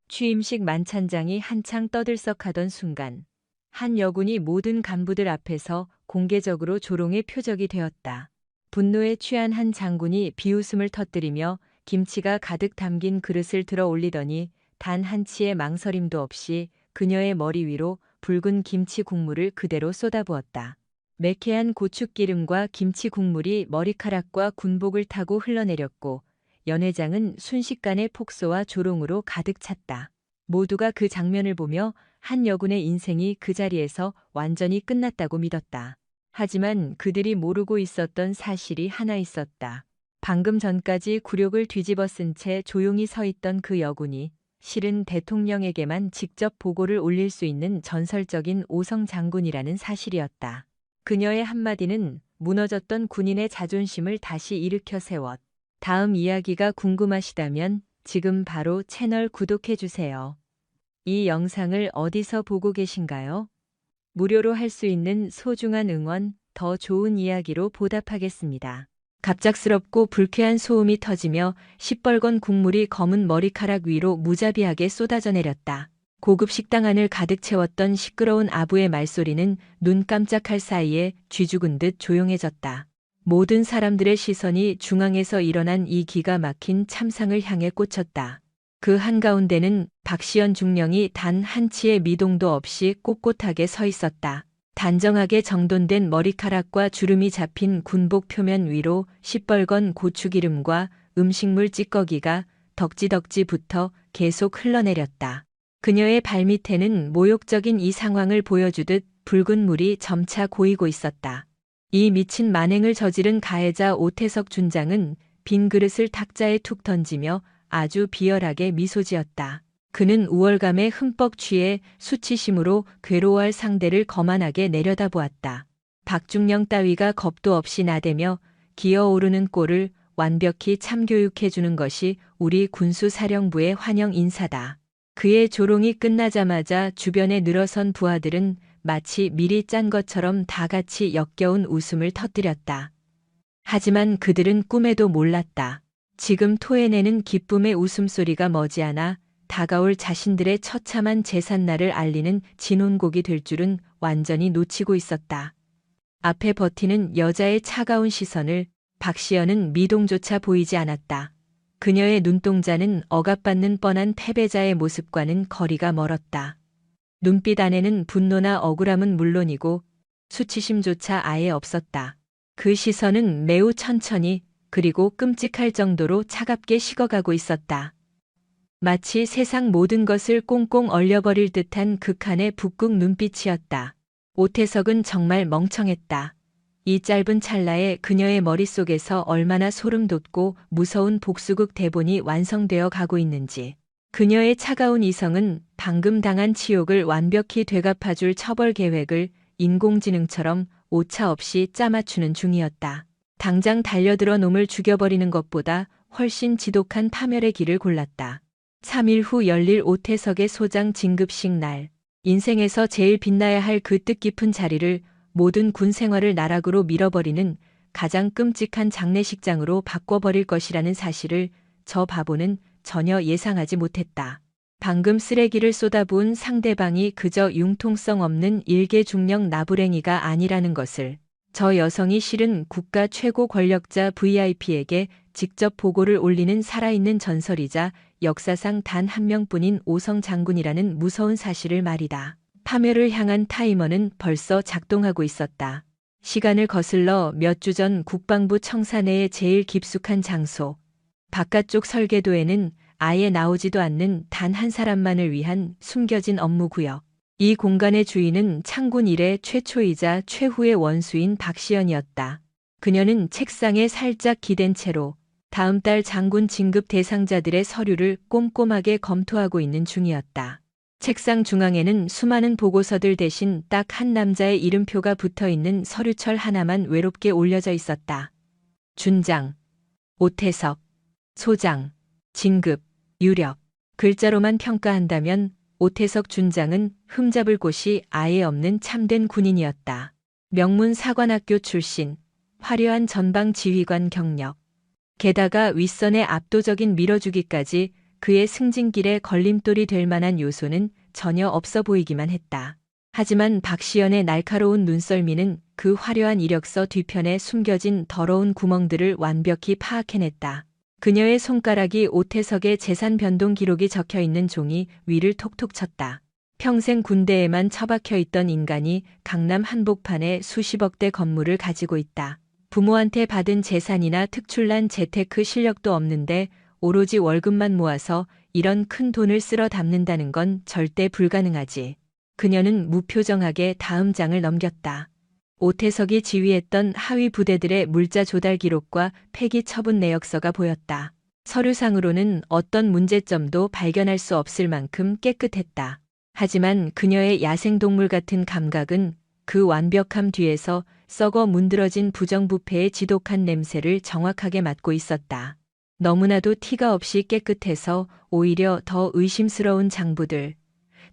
취임식 만찬장이 한창 떠들썩하던 순간 한 여군이 모든 간부들 앞에서 공개적으로 조롱의 표적이 되었다. 분노에 취한 한 장군이 비웃음을 터뜨리며 김치가 가득 담긴 그릇을 들어 올리더니 단 한치의 망설임도 없이 그녀의 머리 위로 붉은 김치 국물을 그대로 쏟아부었다. 매캐한 고춧기름과 김치 국물이 머리카락과 군복을 타고 흘러내렸고 연회장은 순식간에 폭소와 조롱으로 가득 찼다. 모두가 그 장면을 보며 한 여군의 인생이 그 자리에서 완전히 끝났다고 믿었다. 하지만 그들이 모르고 있었던 사실이 하나 있었다. 방금 전까지 굴욕을 뒤집어 쓴 채 조용히 서 있던 그 여군이 실은 대통령에게만 직접 보고를 올릴 수 있는 전설적인 오성 장군이라는 사실이었다. 그녀의 한마디는 무너졌던 군인의 자존심을 다시 일으켜 세웠. 다음 이야기가 궁금하시다면 지금 바로 채널 구독해주세요. 이 영상을 어디서 보고 계신가요? 무료로 할 수 있는 소중한 응원, 더 좋은 이야기로 보답하겠습니다. 갑작스럽고 불쾌한 소음이 터지며 시뻘건 국물이 검은 머리카락 위로 무자비하게 쏟아져 내렸다. 고급 식당 안을 가득 채웠던 시끄러운 아부의 말소리는 눈 깜짝할 사이에 쥐죽은 듯 조용해졌다. 모든 사람들의 시선이 중앙에서 일어난 이 기가 막힌 참상을 향해 꽂혔다. 그 한가운데는 박시연 중령이 단 한치의 미동도 없이 꼿꼿하게 서 있었다. 단정하게 정돈된 머리카락과 주름이 잡힌 군복 표면 위로 시뻘건 고추기름과 음식물 찌꺼기가 덕지덕지 붙어 계속 흘러내렸다. 그녀의 발밑에는 모욕적인 이 상황을 보여주듯 붉은 물이 점차 고이고 있었다. 이 미친 만행을 저지른 가해자 오태석 준장은 빈 그릇을 탁자에 툭 던지며 아주 비열하게 미소 지었다. 그는 우월감에 흠뻑 취해 수치심으로 괴로워할 상대를 거만하게 내려다보았다. 박중령 따위가 겁도 없이 나대며 기어오르는 꼴을 완벽히 참교육해주는 것이 우리 군수사령부의 환영 인사다. 그의 조롱이 끝나자마자 주변에 늘어선 부하들은 마치 미리 짠 것처럼 다 같이 역겨운 웃음을 터뜨렸다. 하지만 그들은 꿈에도 몰랐다. 지금 토해내는 기쁨의 웃음소리가 머지않아 다가올 자신들의 처참한 제삿날을 알리는 진혼곡이 될 줄은 완전히 놓치고 있었다. 앞에 버티는 여자의 차가운 시선을 박시연은 미동조차 보이지 않았다. 그녀의 눈동자는 억압받는 뻔한 패배자의 모습과는 거리가 멀었다. 눈빛 안에는 분노나 억울함은 물론이고 수치심조차 아예 없었다. 그 시선은 매우 천천히 그리고 끔찍할 정도로 차갑게 식어가고 있었다. 마치 세상 모든 것을 꽁꽁 얼려버릴 듯한 극한의 북극 눈빛이었다. 오태석은 정말 멍청했다. 이 짧은 찰나에 그녀의 머릿속에서 얼마나 소름 돋고 무서운 복수극 대본이 완성되어 가고 있는지. 그녀의 차가운 이성은 방금 당한 치욕을 완벽히 되갚아줄 처벌 계획을 인공지능처럼 오차 없이 짜맞추는 중이었다. 당장 달려들어 놈을 죽여버리는 것보다 훨씬 지독한 파멸의 길을 골랐다. 3일 후 열릴 오태석의 소장 진급식 날. 인생에서 제일 빛나야 할 그 뜻깊은 자리를 모든 군 생활을 나락으로 밀어버리는 가장 끔찍한 장례식장으로 바꿔버릴 것이라는 사실을 저 바보는 전혀 예상하지 못했다. 방금 쓰레기를 쏟아부은 상대방이 그저 융통성 없는 일개 중령 나부랭이가 아니라는 것을, 저 여성이 실은 국가 최고 권력자 VIP에게 직접 보고를 올리는 살아있는 전설이자 역사상 단 한 명뿐인 오성 장군이라는 무서운 사실을 말이다. 파멸을 향한 타이머는 벌써 작동하고 있었다. 시간을 거슬러 몇 주 전 국방부 청사내의 제일 깊숙한 장소. 바깥쪽 설계도에는 아예 나오지도 않는 단 한 사람만을 위한 숨겨진 업무구역. 이 공간의 주인은 창군 이래 최초이자 최후의 원수인 박시연이었다. 그녀는 책상에 살짝 기댄 채로 다음 달 장군 진급 대상자들의 서류를 꼼꼼하게 검토하고 있는 중이었다. 책상 중앙에는 수많은 보고서들 대신 딱 한 남자의 이름표가 붙어있는 서류철 하나만 외롭게 올려져 있었다. 준장, 오태석, 소장, 진급, 유력. 글자로만 평가한다면 오태석 준장은 흠잡을 곳이 아예 없는 참된 군인이었다. 명문 사관학교 출신, 화려한 전방 지휘관 경력. 게다가 윗선의 압도적인 밀어주기까지 그의 승진길에 걸림돌이 될 만한 요소는 전혀 없어 보이기만 했다. 하지만 박시연의 날카로운 눈썰미는 그 화려한 이력서 뒤편에 숨겨진 더러운 구멍들을 완벽히 파악해냈다. 그녀의 손가락이 오태석의 재산 변동 기록이 적혀 있는 종이 위를 톡톡 쳤다. 평생 군대에만 처박혀 있던 인간이 강남 한복판에 수십억대 건물을 가지고 있다. 부모한테 받은 재산이나 특출난 재테크 실력도 없는데 오로지 월급만 모아서 이런 큰 돈을 쓸어 담는다는 건 절대 불가능하지. 그녀는 무표정하게 다음 장을 넘겼다. 오태석이 지휘했던 하위 부대들의 물자 조달 기록과 폐기 처분 내역서가 보였다. 서류상으로는 어떤 문제점도 발견할 수 없을 만큼 깨끗했다. 하지만 그녀의 야생동물 같은 감각은 그 완벽함 뒤에서 썩어 문드러진 부정부패의 지독한 냄새를 정확하게 맡고 있었다. 너무나도 티가 없이 깨끗해서 오히려 더 의심스러운 장부들.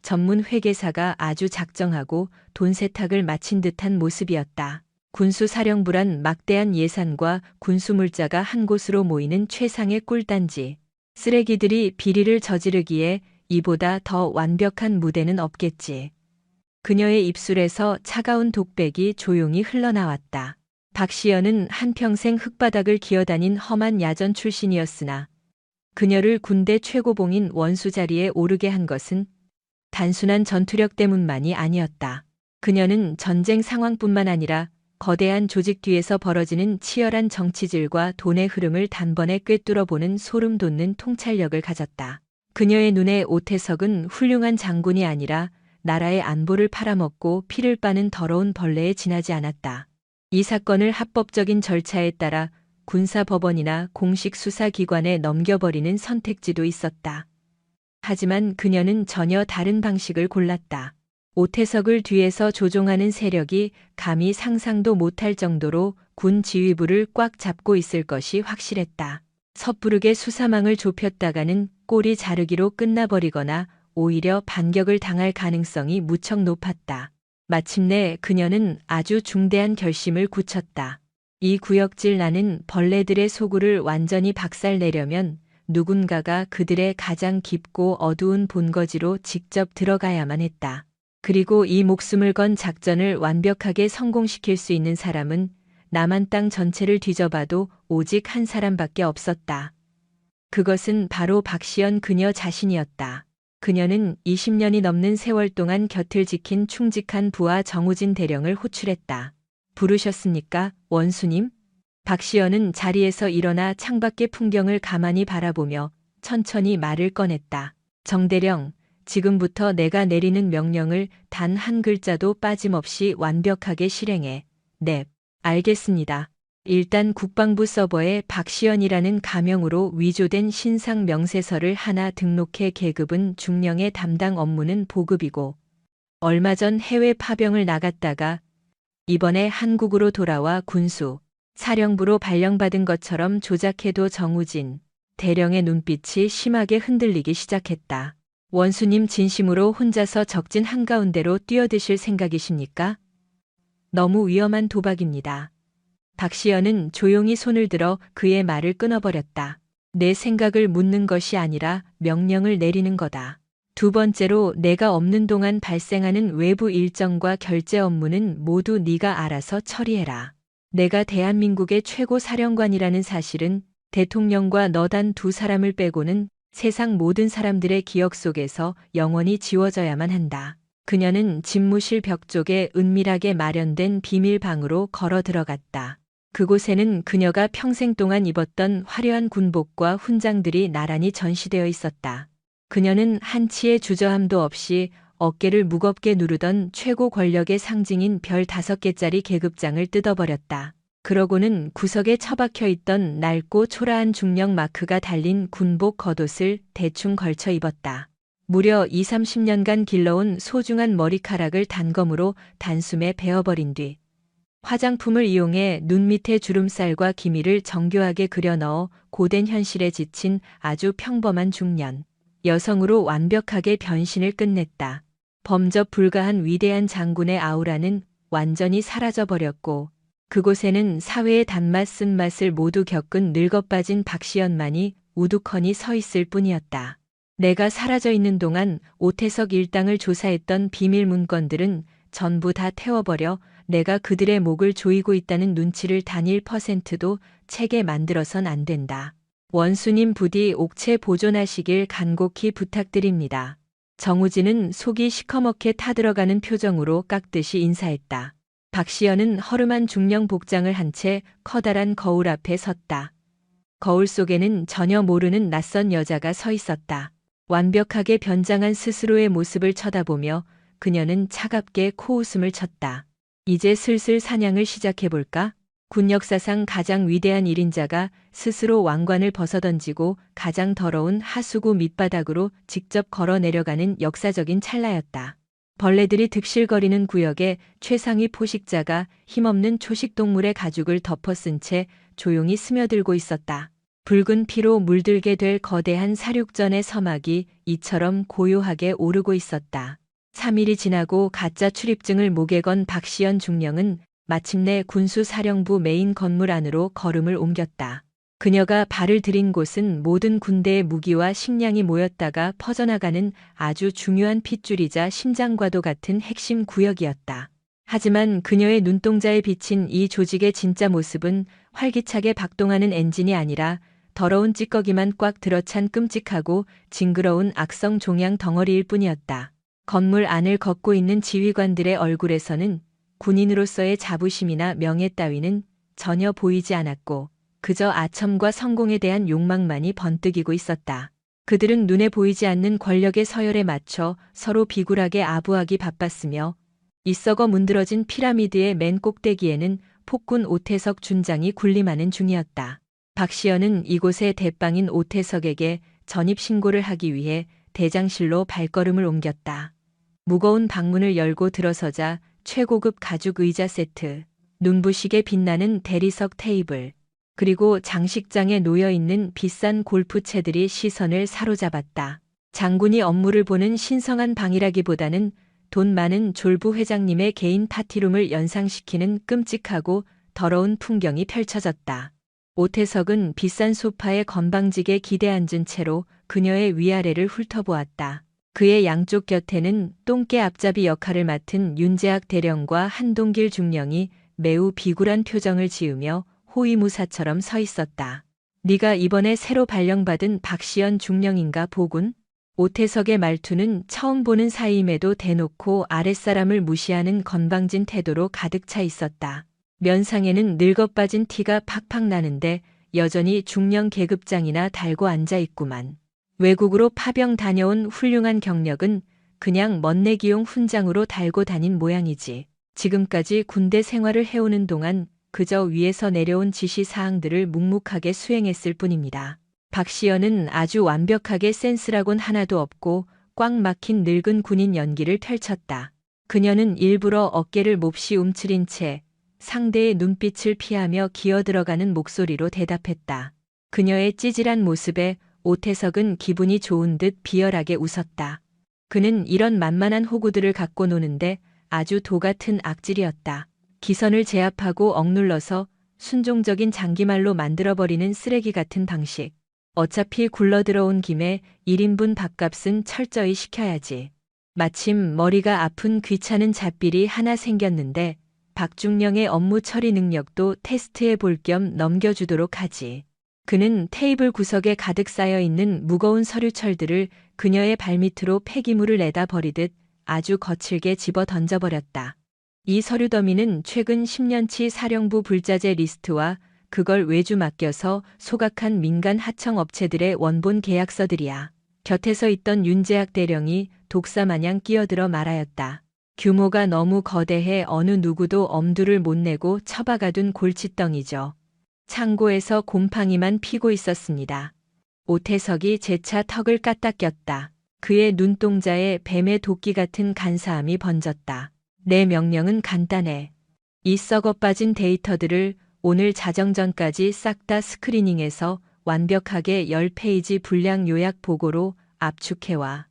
전문 회계사가 아주 작정하고 돈 세탁을 마친 듯한 모습이었다. 군수사령부란 막대한 예산과 군수물자가 한 곳으로 모이는 최상의 꿀단지. 쓰레기들이 비리를 저지르기에 이보다 더 완벽한 무대는 없겠지. 그녀의 입술에서 차가운 독백이 조용히 흘러나왔다. 박시연은 한평생 흙바닥을 기어다닌 험한 야전 출신이었으나 그녀를 군대 최고봉인 원수 자리에 오르게 한 것은 단순한 전투력 때문만이 아니었다. 그녀는 전쟁 상황뿐만 아니라 거대한 조직 뒤에서 벌어지는 치열한 정치질과 돈의 흐름을 단번에 꿰뚫어보는 소름 돋는 통찰력을 가졌다. 그녀의 눈에 오태석은 훌륭한 장군이 아니라 나라의 안보를 팔아먹고 피를 빠는 더러운 벌레에 지나지 않았다. 이 사건을 합법적인 절차에 따라 군사법원이나 공식 수사기관에 넘겨버리는 선택지도 있었다. 하지만 그녀는 전혀 다른 방식을 골랐다. 오태석을 뒤에서 조종하는 세력이 감히 상상도 못할 정도로 군 지휘부를 꽉 잡고 있을 것이 확실했다. 섣부르게 수사망을 좁혔다가는 꼬리 자르기로 끝나버리거나 오히려 반격을 당할 가능성이 무척 높았다. 마침내 그녀는 아주 중대한 결심을 굳혔다. 이 구역질 나는 벌레들의 소굴을 완전히 박살내려면 누군가가 그들의 가장 깊고 어두운 본거지로 직접 들어가야만 했다. 그리고 이 목숨을 건 작전을 완벽하게 성공시킬 수 있는 사람은 남한 땅 전체를 뒤져봐도 오직 한 사람밖에 없었다. 그것은 바로 박시연 그녀 자신이었다. 그녀는 20년이 넘는 세월 동안 곁을 지킨 충직한 부하 정우진 대령을 호출했다. 부르셨습니까, 원수님? 박시연은 자리에서 일어나 창밖의 풍경을 가만히 바라보며 천천히 말을 꺼냈다. 정대령, 지금부터 내가 내리는 명령을 단 한 글자도 빠짐없이 완벽하게 실행해. 넵. 알겠습니다. 일단 국방부 서버에 박시연이라는 가명으로 위조된 신상 명세서를 하나 등록해 계급은 중령의 담당 업무는 보급이고 얼마 전 해외 파병을 나갔다가 이번에 한국으로 돌아와 군수 사령부로 발령받은 것처럼 조작해도 정우진 대령의 눈빛이 심하게 흔들리기 시작했다. 원수님 진심으로 혼자서 적진 한가운데로 뛰어드실 생각이십니까? 너무 위험한 도박입니다. 박시연은 조용히 손을 들어 그의 말을 끊어버렸다. 내 생각을 묻는 것이 아니라 명령을 내리는 거다. 두 번째로 내가 없는 동안 발생하는 외부 일정과 결제 업무는 모두 네가 알아서 처리해라. 내가 대한민국의 최고 사령관이라는 사실은 대통령과 너 단 두 사람을 빼고는 세상 모든 사람들의 기억 속에서 영원히 지워져야만 한다. 그녀는 집무실 벽 쪽에 은밀하게 마련된 비밀방으로 걸어 들어갔다. 그곳에는 그녀가 평생 동안 입었던 화려한 군복과 훈장들이 나란히 전시되어 있었다. 그녀는 한치의 주저함도 없이 어깨를 무겁게 누르던 최고 권력의 상징인 별 5개짜리 계급장을 뜯어버렸다. 그러고는 구석에 처박혀 있던 낡고 초라한 중령 마크가 달린 군복 겉옷을 대충 걸쳐 입었다. 무려 20-30년간 길러온 소중한 머리카락을 단검으로 단숨에 베어버린 뒤 화장품을 이용해 눈 밑에 주름살과 기미를 정교하게 그려 넣어 고된 현실에 지친 아주 평범한 중년 여성으로 완벽하게 변신을 끝냈다. 범접 불가한 위대한 장군의 아우라는 완전히 사라져버렸고 그곳에는 사회의 단맛 쓴맛을 모두 겪은 늙어빠진 박시연만이 우두커니 서 있을 뿐이었다. 내가 사라져 있는 동안 오태석 일당을 조사했던 비밀 문건들은 전부 다 태워버려 내가 그들의 목을 조이고 있다는 눈치를 단 1%도 채게 만들어선 안 된다. 원수님 부디 옥체 보존하시길 간곡히 부탁드립니다. 정우진은 속이 시커멓게 타들어가는 표정으로 깍듯이 인사했다. 박시연은 허름한 중령 복장을 한 채 커다란 거울 앞에 섰다. 거울 속에는 전혀 모르는 낯선 여자가 서 있었다. 완벽하게 변장한 스스로의 모습을 쳐다보며 그녀는 차갑게 코웃음을 쳤다. 이제 슬슬 사냥을 시작해볼까? 군 역사상 가장 위대한 1인자가 스스로 왕관을 벗어던지고 가장 더러운 하수구 밑바닥으로 직접 걸어 내려가는 역사적인 찰나였다. 벌레들이 득실거리는 구역에 최상위 포식자가 힘없는 초식동물의 가죽을 덮어쓴 채 조용히 스며들고 있었다. 붉은 피로 물들게 될 거대한 사륙전의 서막이 이처럼 고요하게 오르고 있었다. 3일이 지나고 가짜 출입증을 목에 건 박시연 중령은 마침내 군수사령부 메인 건물 안으로 걸음을 옮겼다. 그녀가 발을 들인 곳은 모든 군대의 무기와 식량이 모였다가 퍼져나가는 아주 중요한 핏줄이자 심장과도 같은 핵심 구역이었다. 하지만 그녀의 눈동자에 비친 이 조직의 진짜 모습은 활기차게 박동하는 엔진이 아니라 더러운 찌꺼기만 꽉 들어찬 끔찍하고 징그러운 악성 종양 덩어리일 뿐이었다. 건물 안을 걷고 있는 지휘관들의 얼굴에서는 군인으로서의 자부심이나 명예 따위는 전혀 보이지 않았고 그저 아첨과 성공에 대한 욕망만이 번뜩이고 있었다. 그들은 눈에 보이지 않는 권력의 서열에 맞춰 서로 비굴하게 아부하기 바빴으며 이 썩어 문드러진 피라미드의 맨 꼭대기에는 폭군 오태석 준장이 군림하는 중이었다. 박시연은 이곳의 대빵인 오태석에게 전입신고를 하기 위해 대장실로 발걸음을 옮겼다. 무거운 방문을 열고 들어서자 최고급 가죽 의자 세트, 눈부시게 빛나는 대리석 테이블, 그리고 장식장에 놓여있는 비싼 골프채들이 시선을 사로잡았다. 장군이 업무를 보는 신성한 방이라기보다는 돈 많은 졸부 회장님의 개인 파티룸을 연상시키는 끔찍하고 더러운 풍경이 펼쳐졌다. 오태석은 비싼 소파에 건방지게 기대앉은 채로 그녀의 위아래를 훑어보았다. 그의 양쪽 곁에는 똥개 앞잡이 역할을 맡은 윤재학 대령과 한동길 중령이 매우 비굴한 표정을 지으며 호위무사처럼 서 있었다. 네가 이번에 새로 발령받은 박시연 중령인가 보군? 오태석의 말투는 처음 보는 사이임에도 대놓고 아랫사람을 무시하는 건방진 태도로 가득 차 있었다. 면상에는 늙어빠진 티가 팍팍 나는데 여전히 중령 계급장이나 달고 앉아 있구만. 외국으로 파병 다녀온 훌륭한 경력은 그냥 멋내기용 훈장으로 달고 다닌 모양이지. 지금까지 군대 생활을 해오는 동안 그저 위에서 내려온 지시사항들을 묵묵하게 수행했을 뿐입니다. 박시연은 아주 완벽하게 센스라곤 하나도 없고 꽉 막힌 늙은 군인 연기를 펼쳤다. 그녀는 일부러 어깨를 몹시 움츠린 채 상대의 눈빛을 피하며 기어들어가는 목소리로 대답했다. 그녀의 찌질한 모습에 오태석은 기분이 좋은 듯 비열하게 웃었다. 그는 이런 만만한 호구들을 갖고 노는데 아주 도 같은 악질이었다. 기선을 제압하고 억눌러서 순종적인 장기말로 만들어버리는 쓰레기 같은 방식. 어차피 굴러들어온 김에 1인분 밥값은 철저히 시켜야지. 마침 머리가 아픈 귀찮은 잡일이 하나 생겼는데 박중령의 업무 처리 능력도 테스트해 볼 겸 넘겨주도록 하지. 그는 테이블 구석에 가득 쌓여 있는 무거운 서류철들을 그녀의 발밑으로 폐기물을 내다 버리듯 아주 거칠게 집어 던져버렸다. 이 서류 더미는 최근 10년치 사령부 불자재 리스트와 그걸 외주 맡겨서 소각한 민간 하청 업체들의 원본 계약서들이야. 곁에서 있던 윤재학 대령이 독사마냥 끼어들어 말하였다. 규모가 너무 거대해 어느 누구도 엄두를 못 내고 처박아둔 골칫덩이죠. 창고에서 곰팡이만 피고 있었습니다. 오태석이 재차 턱을 까딱꼈다. 그의 눈동자에 뱀의 도끼 같은 간사함이 번졌다. 내 명령은 간단해. 이 썩어 빠진 데이터들을 오늘 자정전까지 싹 다 스크리닝해서 완벽하게 10페이지 분량 요약 보고로 압축해와.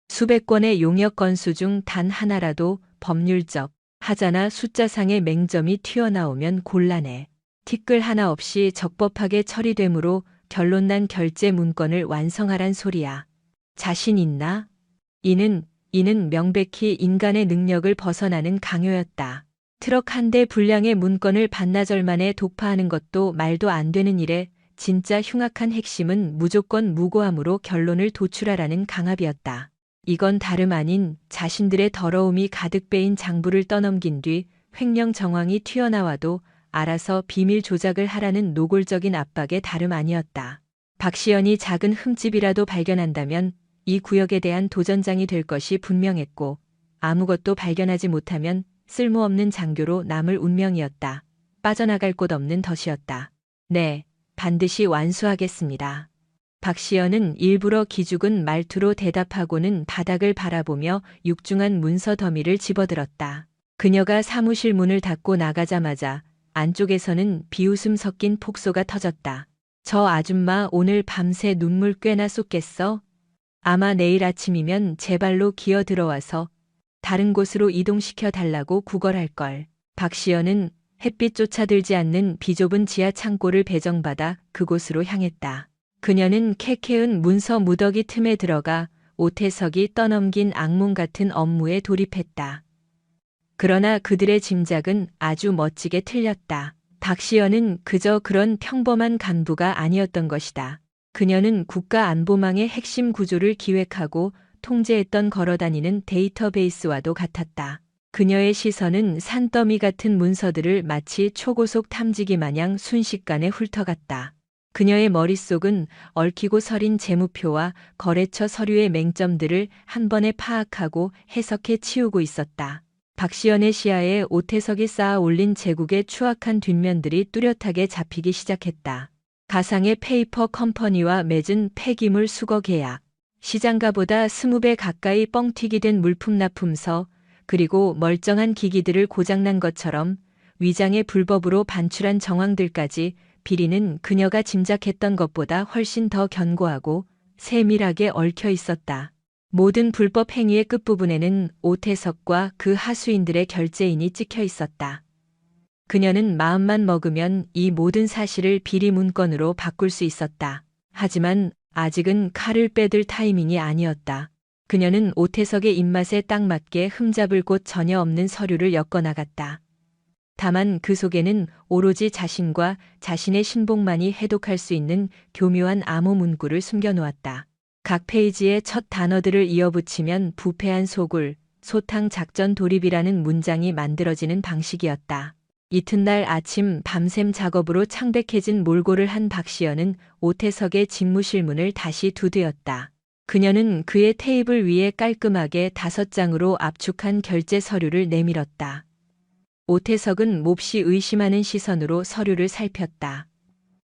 수백 건의 용역 건수 중 단 하나라도 법률적, 하자나 숫자상의 맹점이 튀어나오면 곤란해. 티끌 하나 없이 적법하게 처리되므로 결론난 결제 문건을 완성하란 소리야. 자신 있나? 이는 명백히 인간의 능력을 벗어나는 강요였다. 트럭 한 대 분량의 문건을 반나절 만에 독파하는 것도 말도 안 되는 일에 진짜 흉악한 핵심은 무조건 무고함으로 결론을 도출하라는 강압이었다. 이건 다름 아닌 자신들의 더러움이 가득 베인 장부를 떠넘긴 뒤 횡령 정황이 튀어나와도 알아서 비밀 조작을 하라는 노골적인 압박에 다름 아니었다. 박시연이 작은 흠집이라도 발견한다면 이 구역에 대한 도전장이 될 것이 분명했고 아무것도 발견하지 못하면 쓸모없는 장교로 남을 운명이었다. 빠져나갈 곳 없는 덫이었다. 네, 반드시 완수하겠습니다. 박시연은 일부러 기죽은 말투로 대답하고는 바닥을 바라보며 육중한 문서 더미를 집어들었다. 그녀가 사무실 문을 닫고 나가자마자 안쪽에서는 비웃음 섞인 폭소가 터졌다. 저 아줌마 오늘 밤새 눈물 꽤나 쏟겠어? 아마 내일 아침이면 제 발로 기어 들어와서 다른 곳으로 이동시켜 달라고 구걸할걸. 박시연은 햇빛 쫓아들지 않는 비좁은 지하 창고를 배정받아 그곳으로 향했다. 그녀는 캐캐은 문서 무더기 틈에 들어가 오태석이 떠넘긴 악몽 같은 업무에 돌입했다. 그러나 그들의 짐작은 아주 멋지게 틀렸다. 박시연은 그저 그런 평범한 간부가 아니었던 것이다. 그녀는 국가안보망의 핵심 구조를 기획하고 통제했던 걸어다니는 데이터베이스와도 같았다. 그녀의 시선은 산더미 같은 문서들을 마치 초고속 탐지기 마냥 순식간에 훑어갔다. 그녀의 머릿속은 얽히고 서린 재무표와 거래처 서류의 맹점들을 한 번에 파악하고 해석해 치우고 있었다. 박시연의 시야에 오태석이 쌓아 올린 제국의 추악한 뒷면들이 뚜렷하게 잡히기 시작했다. 가상의 페이퍼 컴퍼니와 맺은 폐기물 수거 계약, 시장가보다 20배 가까이 뻥튀기 된 물품 납품서, 그리고 멀쩡한 기기들을 고장난 것처럼 위장의 불법으로 반출한 정황들까지 비리는 그녀가 짐작했던 것보다 훨씬 더 견고하고 세밀하게 얽혀 있었다. 모든 불법 행위의 끝부분에는 오태석과 그 하수인들의 결제인이 찍혀 있었다. 그녀는 마음만 먹으면 이 모든 사실을 비리 문건으로 바꿀 수 있었다. 하지만 아직은 칼을 빼들 타이밍이 아니었다. 그녀는 오태석의 입맛에 딱 맞게 흠잡을 곳 전혀 없는 서류를 엮어나갔다. 다만 그 속에는 오로지 자신과 자신의 신복만이 해독할 수 있는 교묘한 암호 문구를 숨겨놓았다. 각 페이지에 첫 단어들을 이어붙이면 부패한 소굴, 소탕 작전 돌입이라는 문장이 만들어지는 방식이었다. 이튿날 아침 밤샘 작업으로 창백해진 몰골을 한 박시연은 오태석의 집무실 문을 다시 두드렸다. 그녀는 그의 테이블 위에 깔끔하게 5장으로 압축한 결제 서류를 내밀었다. 오태석은 몹시 의심하는 시선으로 서류를 살폈다.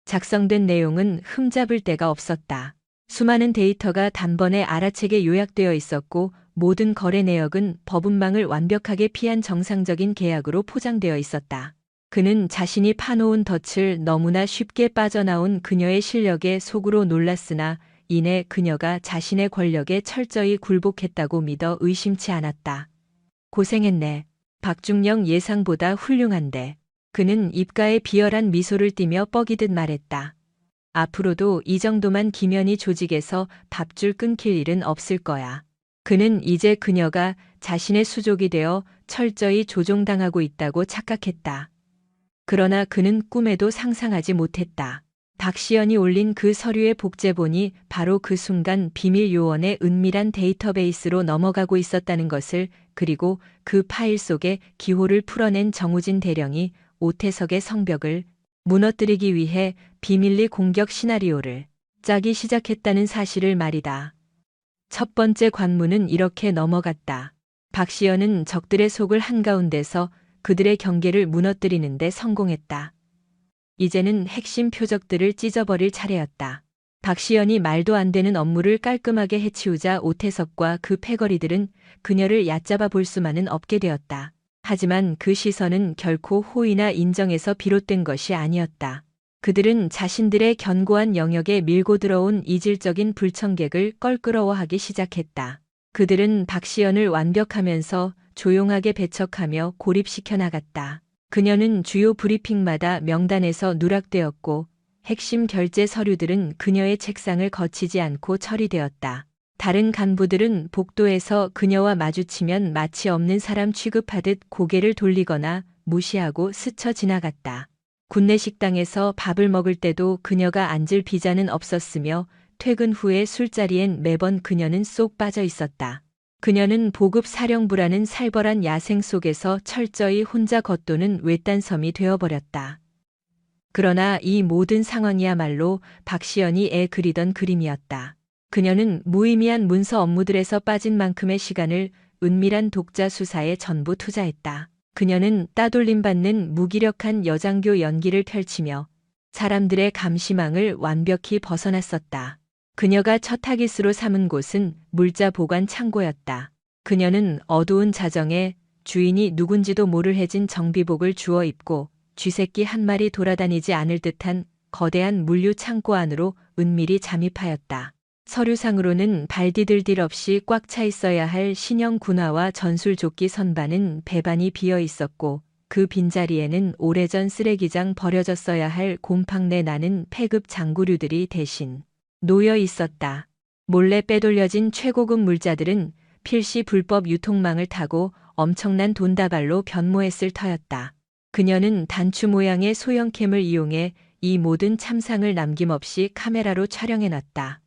작성된 내용은 흠잡을 데가 없었다. 수많은 데이터가 단번에 알아채게 요약되어 있었고 모든 거래 내역은 법운망을 완벽하게 피한 정상적인 계약으로 포장되어 있었다. 그는 자신이 파놓은 덫을 너무나 쉽게 빠져나온 그녀의 실력에 속으로 놀랐으나 이내 그녀가 자신의 권력에 철저히 굴복했다고 믿어 의심치 않았다. 고생했네. 박중영 예상보다 훌륭한데. 그는 입가에 비열한 미소를 띠며 뻐기듯 말했다. 앞으로도 이 정도만 기면이 조직에서 밥줄 끊길 일은 없을 거야. 그는 이제 그녀가 자신의 수족이 되어 철저히 조종당하고 있다고 착각했다. 그러나 그는 꿈에도 상상하지 못했다. 박시연이 올린 그 서류의 복제본이 바로 그 순간 비밀 요원의 은밀한 데이터베이스로 넘어가고 있었다는 것을, 그리고 그 파일 속에 기호를 풀어낸 정우진 대령이 오태석의 성벽을 무너뜨리기 위해 비밀리 공격 시나리오를 짜기 시작했다는 사실을 말이다. 첫 번째 관문은 이렇게 넘어갔다. 박시연은 적들의 속을 한가운데서 그들의 경계를 무너뜨리는 데 성공했다. 이제는 핵심 표적들을 찢어버릴 차례였다. 박시연이 말도 안 되는 업무를 깔끔하게 해치우자 오태석과 그 패거리들은 그녀를 얕잡아 볼 수만은 없게 되었다. 하지만 그 시선은 결코 호의나 인정에서 비롯된 것이 아니었다. 그들은 자신들의 견고한 영역에 밀고 들어온 이질적인 불청객을 껄끄러워하기 시작했다. 그들은 박시연을 완벽하면서 조용하게 배척하며 고립시켜 나갔다. 그녀는 주요 브리핑마다 명단에서 누락되었고 핵심 결제 서류들은 그녀의 책상을 거치지 않고 처리되었다. 다른 간부들은 복도에서 그녀와 마주치면 마치 없는 사람 취급하듯 고개를 돌리거나 무시하고 스쳐 지나갔다. 군내식당에서 밥을 먹을 때도 그녀가 앉을 비자는 없었으며 퇴근 후에 술자리엔 매번 그녀는 쏙 빠져 있었다. 그녀는 보급 사령부라는 살벌한 야생 속에서 철저히 혼자 겉도는 외딴 섬이 되어버렸다. 그러나 이 모든 상황이야말로 박시연이 애 그리던 그림이었다. 그녀는 무의미한 문서 업무들에서 빠진 만큼의 시간을 은밀한 독자 수사에 전부 투자했다. 그녀는 따돌림받는 무기력한 여장교 연기를 펼치며 사람들의 감시망을 완벽히 벗어났었다. 그녀가 첫 타깃으로 삼은 곳은 물자 보관 창고였다. 그녀는 어두운 자정에 주인이 누군지도 모를해진 정비복을 주워 입고 쥐새끼 한 마리 돌아다니지 않을 듯한 거대한 물류 창고 안으로 은밀히 잠입하였다. 서류상으로는 발 디딜 없이 꽉 차 있어야 할 신형 군화와 전술조끼 선반은 배반이 비어 있었고 그 빈자리에는 오래전 쓰레기장 버려졌어야 할 곰팡내 나는 폐급 장구류들이 대신 놓여 있었다. 몰래 빼돌려진 최고급 물자들은 필시 불법 유통망을 타고 엄청난 돈다발로 변모했을 터였다. 그녀는 단추 모양의 소형캠을 이용해 이 모든 참상을 남김없이 카메라로 촬영해놨다.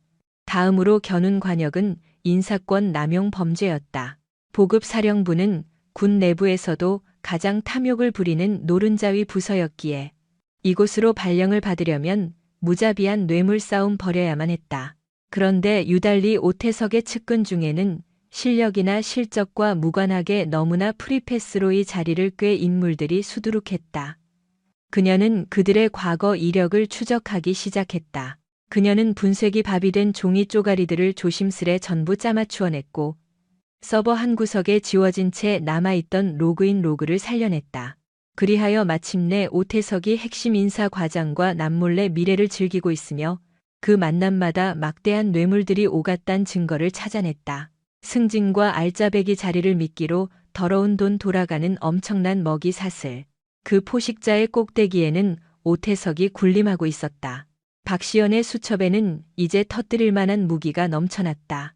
다음으로 겨눈 관역은 인사권 남용 범죄였다. 보급 사령부는 군 내부에서도 가장 탐욕을 부리는 노른자위 부서였기에 이곳으로 발령을 받으려면 무자비한 뇌물 싸움 벌여야만 했다. 그런데 유달리 오태석의 측근 중에는 실력이나 실적과 무관하게 너무나 프리패스로 이 자리를 꿰 인물들이 수두룩했다. 그녀는 그들의 과거 이력을 추적하기 시작했다. 그녀는 분쇄기 밥이 된 종이 쪼가리들을 조심스레 전부 짜맞추어냈고 서버 한 구석에 지워진 채 남아있던 로그인 로그를 살려냈다. 그리하여 마침내 오태석이 핵심 인사 과장과 남몰래 미래를 즐기고 있으며 그 만남마다 막대한 뇌물들이 오갔단 증거를 찾아냈다. 승진과 알짜배기 자리를 미끼로 더러운 돈 돌아가는 엄청난 먹이 사슬. 그 포식자의 꼭대기에는 오태석이 군림하고 있었다. 박시연의 수첩에는 이제 터뜨릴 만한 무기가 넘쳐났다.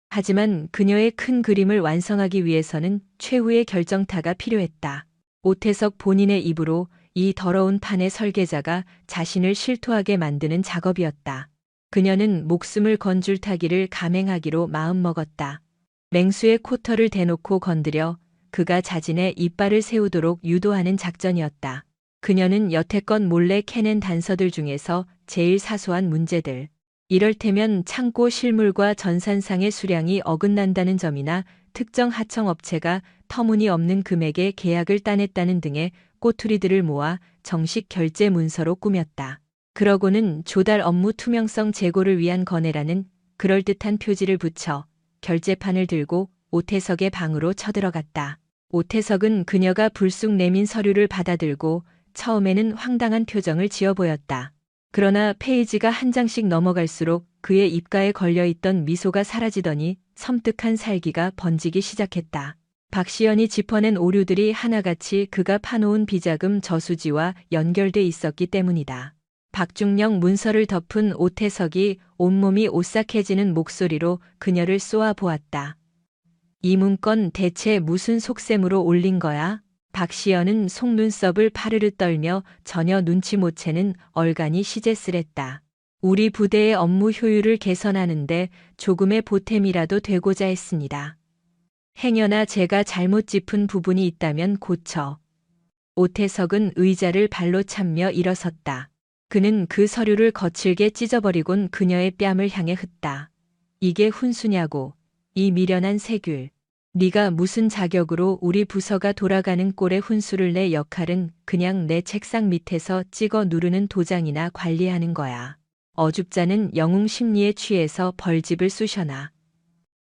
하지만 그녀의 큰 그림을 완성하기 위해서는 최후의 결정타가 필요했다. 오태석 본인의 입으로 이 더러운 판의 설계자가 자신을 실토하게 만드는 작업이었다. 그녀는 목숨을 건 줄타기를 감행하기로 마음먹었다. 맹수의 코털을 대놓고 건드려 그가 자진의 이빨을 세우도록 유도하는 작전이었다. 그녀는 여태껏 몰래 캐낸 단서들 중에서 제일 사소한 문제들, 이럴테면 창고 실물과 전산상의 수량이 어긋난다는 점이나 특정 하청업체가 터무니없는 금액의 계약을 따냈다는 등의 꼬투리들을 모아 정식 결제 문서로 꾸몄다. 그러고는 조달 업무 투명성 제고를 위한 건의라는 그럴듯한 표지를 붙여 결제판을 들고 오태석의 방으로 쳐들어갔다. 오태석은 그녀가 불쑥 내민 서류를 받아들고 처음에는 황당한 표정을 지어 보였다. 그러나 페이지가 한 장씩 넘어갈수록 그의 입가에 걸려있던 미소가 사라지더니 섬뜩한 살기가 번지기 시작했다. 박시연이 짚어낸 오류들이 하나같이 그가 파놓은 비자금 저수지와 연결돼 있었기 때문이다. 박중령 문서를 덮은 오태석이 온몸이 오싹해지는 목소리로 그녀를 쏘아 보았다. 이 문건 대체 무슨 속셈으로 올린 거야? 박시연은 속눈썹을 파르르 떨며 전혀 눈치 못 채는 얼간이 시제스랬다. 우리 부대의 업무 효율을 개선하는데 조금의 보탬이라도 되고자 했습니다. 행여나 제가 잘못 짚은 부분이 있다면 고쳐. 오태석은 의자를 발로 참며 일어섰다. 그는 그 서류를 거칠게 찢어버리곤 그녀의 뺨을 향해 흩다. 이게 훈수냐고, 이 미련한 세귤. 네가 무슨 자격으로 우리 부서가 돌아가는 꼴에 훈수를 내. 역할은 그냥 내 책상 밑에서 찍어 누르는 도장이나 관리하는 거야. 어줍잖은 영웅 심리에 취해서 벌집을 쑤셔놔.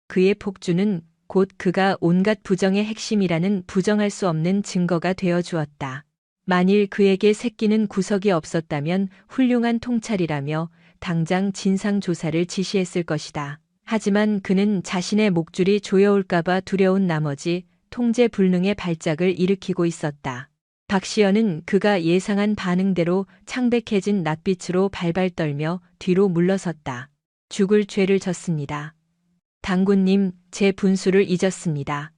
그의 폭주는 곧 그가 온갖 부정의 핵심이라는 부정할 수 없는 증거가 되어 주었다. 만일 그에게 새끼는 구석이 없었다면 훌륭한 통찰이라며 당장 진상조사를 지시했을 것이다. 하지만 그는 자신의 목줄이 조여올까봐 두려운 나머지 통제 불능의 발작을 일으키고 있었다. 박시연은 그가 예상한 반응대로 창백해진 낯빛으로 발발 떨며 뒤로 물러섰다. 죽을 죄를 졌습니다. 당군님, 제 분수를 잊었습니다.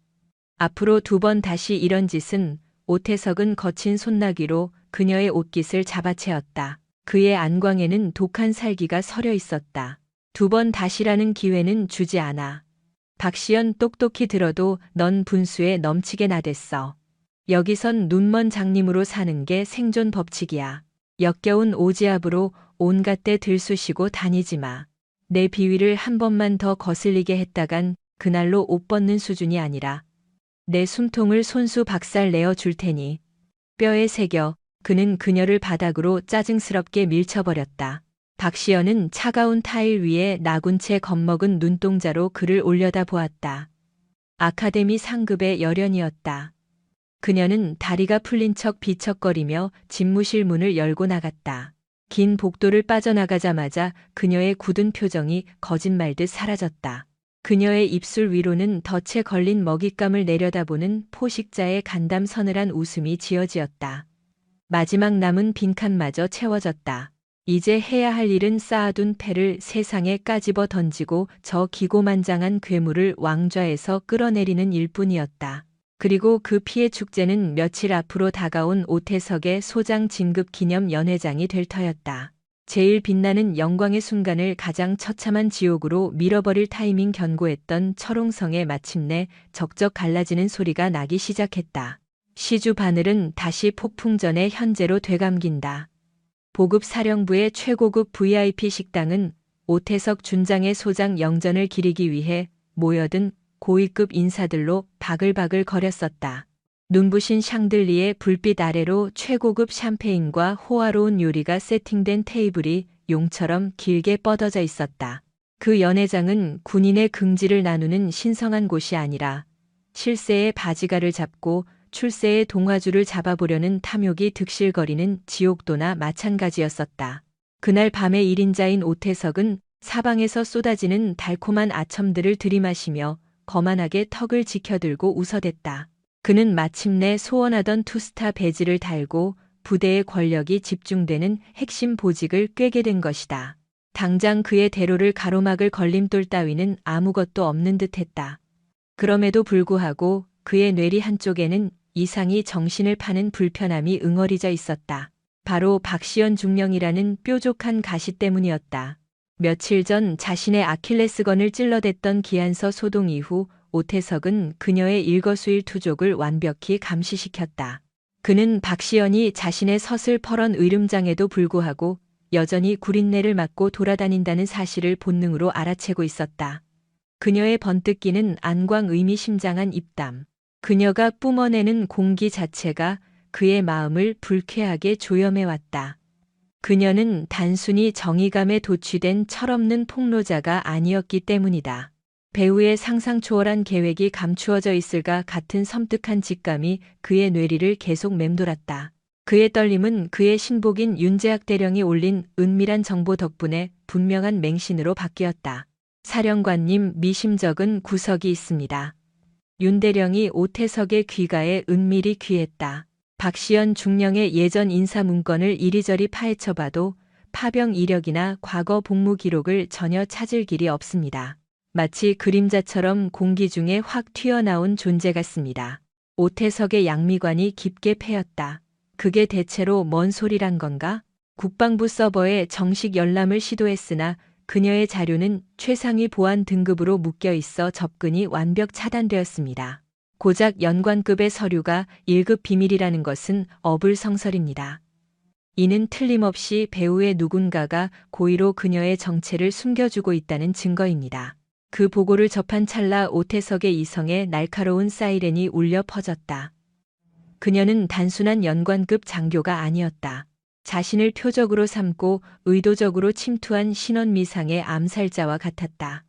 앞으로 2번 다시 이런 짓은. 오태석은 거친 손나귀로 그녀의 옷깃을 잡아채었다. 그의 안광에는 독한 살기가 서려 있었다. 2번 다시라는 기회는 주지 않아. 박시연, 똑똑히 들어도 넌 분수에 넘치게 나댔어. 여기선 눈먼 장님으로 사는 게 생존 법칙이야. 역겨운 오지압으로 온갖 데 들쑤시고 다니지 마. 내 비위를 한 번만 더 거슬리게 했다간 그날로 옷 벗는 수준이 아니라 내 숨통을 손수 박살 내어 줄 테니. 뼈에 새겨 그는 그녀를 바닥으로 짜증스럽게 밀쳐버렸다. 박시연은 차가운 타일 위에 나군채 겁먹은 눈동자로 그를 올려다 보았다. 아카데미 상급의 열연이었다. 그녀는 다리가 풀린 척 비척거리며 집무실 문을 열고 나갔다. 긴 복도를 빠져나가자마자 그녀의 굳은 표정이 거짓말듯 사라졌다. 그녀의 입술 위로는 덫에 걸린 먹잇감을 내려다보는 포식자의 간담 서늘한 웃음이 지어지었다. 마지막 남은 빈칸마저 채워졌다. 이제 해야 할 일은 쌓아둔 패를 세상에 까집어 던지고 저 기고만장한 괴물을 왕좌에서 끌어내리는 일뿐이었다. 그리고 그 피해 축제는 며칠 앞으로 다가온 오태석의 소장 진급 기념 연회장이 될 터였다. 제일 빛나는 영광의 순간을 가장 처참한 지옥으로 밀어버릴 타이밍 견고했던 철옹성에 마침내 적적 갈라지는 소리가 나기 시작했다. 시주 바늘은 다시 폭풍전의 현재로 되감긴다. 보급 사령부의 최고급 VIP 식당은 오태석 준장의 소장 영전을 기리기 위해 모여든 고위급 인사들로 바글바글 거렸었다. 눈부신 샹들리에 불빛 아래로 최고급 샴페인과 호화로운 요리가 세팅된 테이블이 용처럼 길게 뻗어져 있었다. 그 연회장은 군인의 긍지를 나누는 신성한 곳이 아니라 실세의 바지가를 잡고 출세의 동화줄을 잡아보려는 탐욕이 득실거리는 지옥도나 마찬가지였었다. 그날 밤의 1인자인 오태석은 사방에서 쏟아지는 달콤한 아첨들을 들이마시며 거만하게 턱을 지켜들고 웃어댔다. 그는 마침내 소원하던 투스타 배지를 달고 부대의 권력이 집중되는 핵심 보직을 꿰게 된 것이다. 당장 그의 대로를 가로막을 걸림돌 따위는 아무것도 없는 듯했다. 그럼에도 불구하고 그의 뇌리 한쪽에는 이상이 정신을 파는 불편함이 응어리져 있었다. 바로 박시연 중령이라는 뾰족한 가시 때문이었다. 며칠 전 자신의 아킬레스건을 찔러댔던 기한서 소동 이후 오태석은 그녀의 일거수일투족을 완벽히 감시시켰다. 그는 박시연이 자신의 서슬퍼런 의름장에도 불구하고 여전히 구린내를 맡고 돌아다닌다는 사실을 본능으로 알아채고 있었다. 그녀의 번뜩이는 안광 의미심장한 입담, 그녀가 뿜어내는 공기 자체가 그의 마음을 불쾌하게 조염해왔다. 그녀는 단순히 정의감에 도취된 철없는 폭로자가 아니었기 때문이다. 배우의 상상 초월한 계획이 감추어져 있을까 같은 섬뜩한 직감이 그의 뇌리를 계속 맴돌았다. 그의 떨림은 그의 신복인 윤재학 대령이 올린 은밀한 정보 덕분에 분명한 맹신으로 바뀌었다. 사령관님, 미심쩍은 구석이 있습니다. 윤 대령이 오태석의 귀가에 은밀히 귀했다. 박시연 중령의 예전 인사 문건을 이리저리 파헤쳐봐도 파병 이력이나 과거 복무 기록을 전혀 찾을 길이 없습니다. 마치 그림자처럼 공기 중에 확 튀어나온 존재 같습니다. 오태석의 양미관이 깊게 패였다. 그게 대체로 뭔 소리란 건가? 국방부 서버에 정식 열람을 시도했으나 그녀의 자료는 최상위 보안 등급으로 묶여 있어 접근이 완벽 차단되었습니다. 고작 연관급의 서류가 1급 비밀이라는 것은 어불성설입니다. 이는 틀림없이 배우의 누군가가 고의로 그녀의 정체를 숨겨주고 있다는 증거입니다. 그 보고를 접한 찰나 오태석의 이성에 날카로운 사이렌이 울려 퍼졌다. 그녀는 단순한 연관급 장교가 아니었다. 자신을 표적으로 삼고 의도적으로 침투한 신원미상의 암살자와 같았다.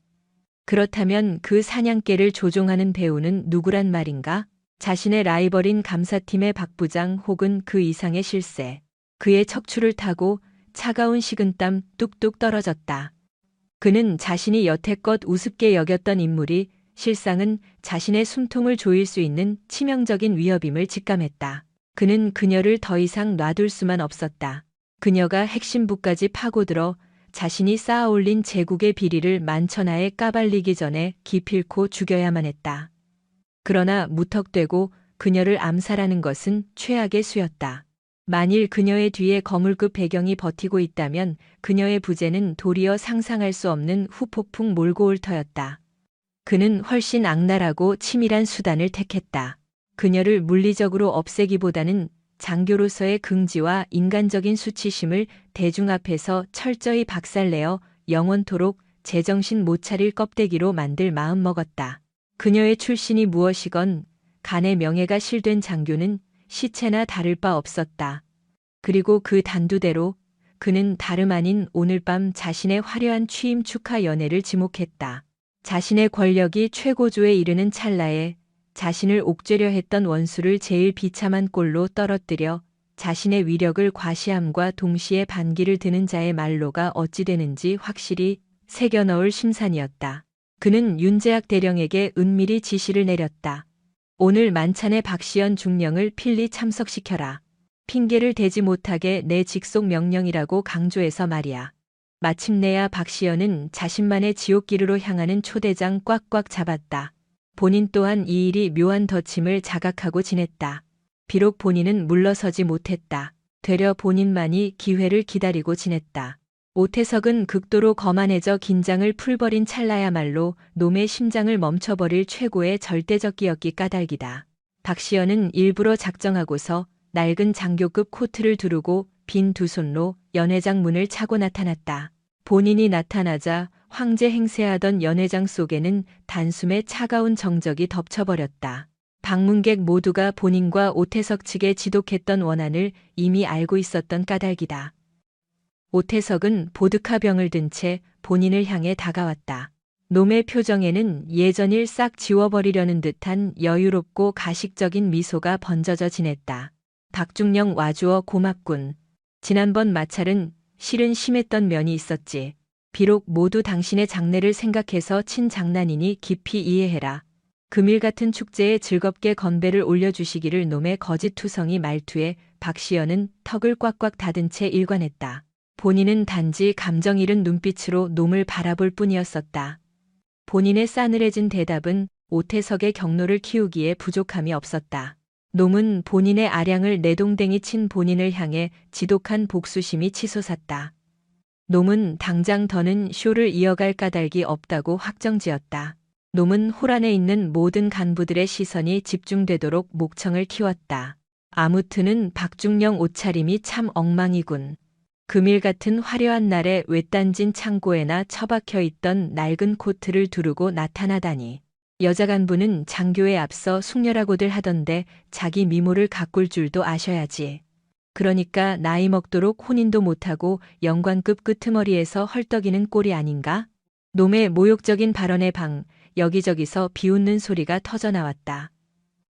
그렇다면 그 사냥개를 조종하는 배우는 누구란 말인가? 자신의 라이벌인 감사팀의 박 부장 혹은 그 이상의 실세. 그의 척추를 타고 차가운 식은땀 뚝뚝 떨어졌다. 그는 자신이 여태껏 우습게 여겼던 인물이 실상은 자신의 숨통을 조일 수 있는 치명적인 위협임을 직감했다. 그는 그녀를 더 이상 놔둘 수만 없었다. 그녀가 핵심부까지 파고들어 자신이 쌓아올린 제국의 비리를 만천하에 까발리기 전에 기필코 죽여야만 했다. 그러나 무턱대고 그녀를 암살하는 것은 최악의 수였다. 만일 그녀의 뒤에 거물급 배경이 버티고 있다면 그녀의 부재는 도리어 상상할 수 없는 후폭풍 몰고 올 터였다. 그는 훨씬 악랄하고 치밀한 수단을 택했다. 그녀를 물리적으로 없애기보다는 장교로서의 긍지와 인간적인 수치심을 대중 앞에서 철저히 박살내어 영원토록 제정신 못 차릴 껍데기로 만들 마음먹었다. 그녀의 출신이 무엇이건 간의 명예가 실된 장교는 시체나 다를 바 없었다. 그리고 그 단두대로 그는 다름 아닌 오늘 밤 자신의 화려한 취임 축하 연회를 지목했다. 자신의 권력이 최고조에 이르는 찰나에 자신을 옥죄려 했던 원수를 제일 비참한 꼴로 떨어뜨려 자신의 위력을 과시함과 동시에 반기를 드는 자의 말로가 어찌 되는지 확실히 새겨 넣을 심산이었다. 그는 윤재학 대령에게 은밀히 지시를 내렸다. 오늘 만찬에 박시연 중령을 필리 참석시켜라. 핑계를 대지 못하게 내 직속 명령이라고 강조해서 말이야. 마침내야 박시연은 자신만의 지옥길로 향하는 초대장 꽉꽉 잡았다. 본인 또한 이 일이 묘한 덧침을 자각하고 지냈다. 비록 본인은 물러서지 못했다. 되려 본인만이 기회를 기다리고 지냈다. 오태석은 극도로 거만해져 긴장을 풀버린 찰나야말로 놈의 심장을 멈춰버릴 최고의 절대적 기였기 까닭이다. 박시연은 일부러 작정하고서 낡은 장교급 코트를 두르고 빈 두 손로 연회장 문을 차고 나타났다. 본인이 나타나자 황제 행세하던 연회장 속에는 단숨에 차가운 정적이 덮쳐버렸다. 방문객 모두가 본인과 오태석 측에 지독했던 원한을 이미 알고 있었던 까닭이다. 오태석은 보드카 병을 든 채 본인을 향해 다가왔다. 놈의 표정에는 예전일 싹 지워버리려는 듯한 여유롭고 가식적인 미소가 번져져 지냈다. 박중령 와주어 고맙군. 지난번 마찰은 실은 심했던 면이 있었지. 비록 모두 당신의 장래를 생각해서 친 장난이니 깊이 이해해라. 금일 같은 축제에 즐겁게 건배를 올려주시기를. 놈의 거짓투성이 말투에 박시연은 턱을 꽉꽉 다든 채 일관했다. 본인은 단지 감정 잃은 눈빛으로 놈을 바라볼 뿐이었었다. 본인의 싸늘해진 대답은 오태석의 경로를 키우기에 부족함이 없었다. 놈은 본인의 아량을 내동댕이 친 본인을 향해 지독한 복수심이 치솟았다. 놈은 당장 더는 쇼를 이어갈 까닭이 없다고 확정지었다. 놈은 호란에 있는 모든 간부들의 시선이 집중되도록 목청을 키웠다. 아무튼은 박중령 옷차림이 참 엉망이군. 금일 같은 화려한 날에 외딴진 창고에나 처박혀 있던 낡은 코트를 두르고 나타나다니. 여자 간부는 장교에 앞서 숙녀라고들 하던데 자기 미모를 가꿀 줄도 아셔야지. 그러니까 나이 먹도록 혼인도 못하고 영관급 끄트머리에서 헐떡이는 꼴이 아닌가? 놈의 모욕적인 발언에 여기저기서 비웃는 소리가 터져나왔다.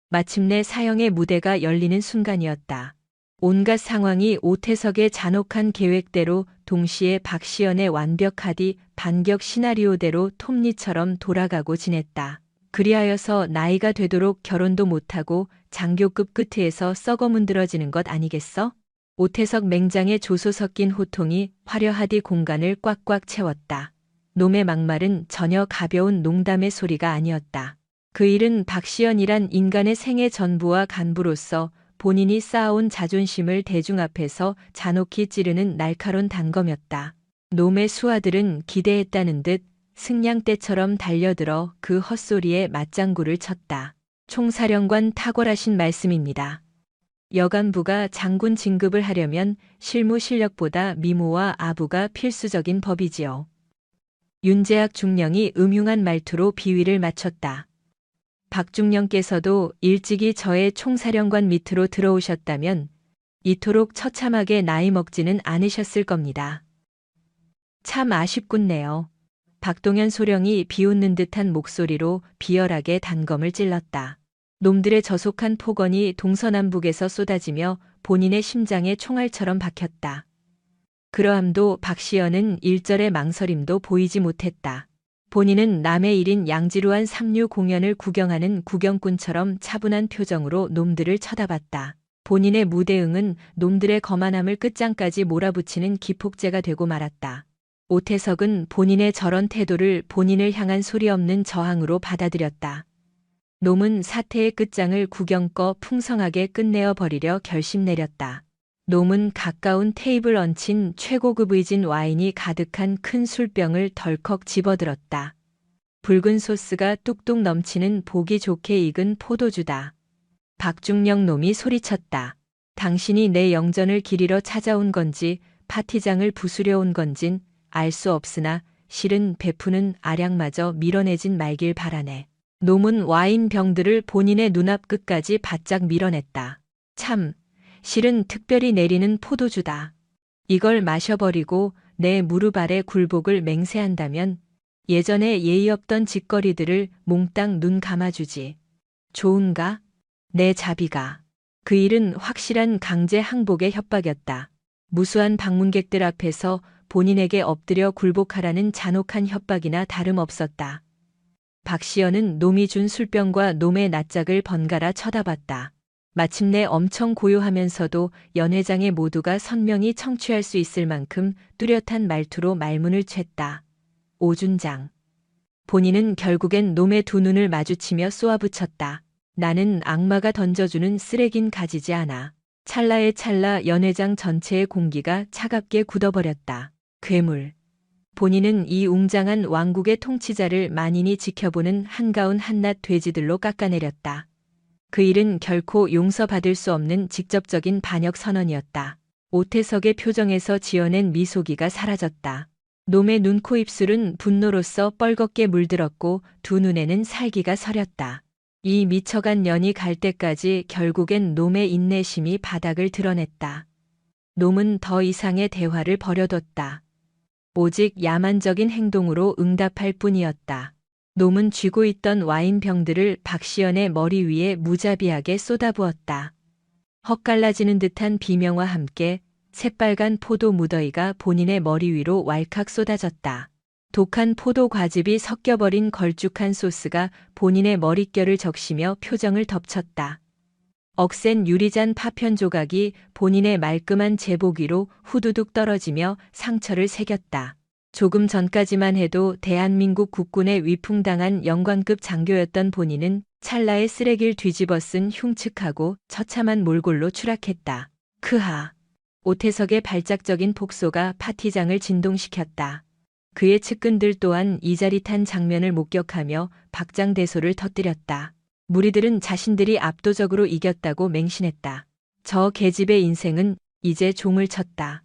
마침내 사형의 무대가 열리는 순간이었다. 온갖 상황이 오태석의 잔혹한 계획대로 동시에 박시연의 완벽하디 반격 시나리오대로 톱니처럼 돌아가고 지냈다. 그리하여서 나이가 되도록 결혼도 못하고 장교급 끝에서 썩어 문드러지는 것 아니겠어? 오태석 맹장의 조소 섞인 호통이 화려하디 공간을 꽉꽉 채웠다. 놈의 막말은 전혀 가벼운 농담의 소리가 아니었다. 그 일은 박시연이란 인간의 생애 전부와 간부로서 본인이 쌓아온 자존심을 대중 앞에서 잔혹히 찌르는 날카로운 단검이었다. 놈의 수하들은 기대했다는 듯 승냥떼처럼 달려들어 그 헛소리에 맞장구를 쳤다. 총사령관 탁월하신 말씀입니다. 여간부가 장군 진급을 하려면 실무 실력보다 미모와 아부가 필수적인 법이지요. 윤재학 중령이 음흉한 말투로 비위를 맞췄다. 박중령께서도 일찍이 저의 총사령관 밑으로 들어오셨다면 이토록 처참하게 나이 먹지는 않으셨을 겁니다. 참 아쉽군네요. 박동현 소령이 비웃는 듯한 목소리로 비열하게 단검을 찔렀다. 놈들의 저속한 폭언이 동서남북에서 쏟아지며 본인의 심장에 총알처럼 박혔다. 그러함도 박시연은 일절의 망설임도 보이지 못했다. 본인은 남의 일인 양지루한 삼류 공연을 구경하는 구경꾼처럼 차분한 표정으로 놈들을 쳐다봤다. 본인의 무대응은 놈들의 거만함을 끝장까지 몰아붙이는 기폭제가 되고 말았다. 오태석은 본인의 저런 태도를 본인을 향한 소리 없는 저항으로 받아들였다. 놈은 사태의 끝장을 구경껏 풍성하게 끝내어 버리려 결심 내렸다. 놈은 가까운 테이블 얹힌 최고급의 진 와인이 가득한 큰 술병을 덜컥 집어들었다. 붉은 소스가 뚝뚝 넘치는 보기 좋게 익은 포도주다. 박중령 놈이 소리쳤다. 당신이 내 영전을 기리러 찾아온 건지 파티장을 부수려 온 건진 알 수 없으나 실은 베푸는 아량마저 밀어내진 말길 바라네. 놈은 와인 병들을 본인의 눈앞 끝까지 바짝 밀어냈다. 참, 실은 특별히 내리는 포도주다. 이걸 마셔버리고 내 무릎 아래 굴복을 맹세한다면 예전에 예의 없던 짓거리들을 몽땅 눈 감아주지. 좋은가? 내 자비가. 그 일은 확실한 강제 항복의 협박이었다. 무수한 방문객들 앞에서 본인에게 엎드려 굴복하라는 잔혹한 협박이나 다름없었다. 박시연은 놈이 준 술병과 놈의 낯짝을 번갈아 쳐다봤다. 마침내 엄청 고요하면서도 연회장의 모두가 선명히 청취할 수 있을 만큼 뚜렷한 말투로 말문을 챘다. 오준장. 본인은 결국엔 놈의 두 눈을 마주치며 쏘아붙였다. 나는 악마가 던져주는 쓰레긴 가지지 않아. 찰나의 찰나 연회장 전체의 공기가 차갑게 굳어버렸다. 괴물. 본인은 이 웅장한 왕국의 통치자를 만인이 지켜보는 한가운 한낱 돼지들로 깎아내렸다. 그 일은 결코 용서받을 수 없는 직접적인 반역 선언이었다. 오태석의 표정에서 지어낸 미소기가 사라졌다. 놈의 눈, 코, 입술은 분노로써 뻘겋게 물들었고 두 눈에는 살기가 서렸다. 이 미쳐간 년이 갈 때까지 결국엔 놈의 인내심이 바닥을 드러냈다. 놈은 더 이상의 대화를 버려뒀다. 오직 야만적인 행동으로 응답할 뿐이었다. 놈은 쥐고 있던 와인병들을 박시연의 머리 위에 무자비하게 쏟아부었다. 헛갈라지는 듯한 비명과 함께 새빨간 포도 무더기가 본인의 머리 위로 왈칵 쏟아졌다. 독한 포도 과즙이 섞여버린 걸쭉한 소스가 본인의 머릿결을 적시며 표정을 덮쳤다. 억센 유리잔 파편 조각이 본인의 말끔한 제복 위로 후두둑 떨어지며 상처를 새겼다. 조금 전까지만 해도 대한민국 국군에 위풍당한 영관급 장교였던 본인은 찰나의 쓰레기를 뒤집어 쓴 흉측하고 처참한 몰골로 추락했다. 크하. 오태석의 발작적인 폭소가 파티장을 진동시켰다. 그의 측근들 또한 이 자릿한 장면을 목격하며 박장대소를 터뜨렸다. 무리들은 자신들이 압도적으로 이겼다고 맹신했다. 저 계집의 인생은 이제 종을 쳤다.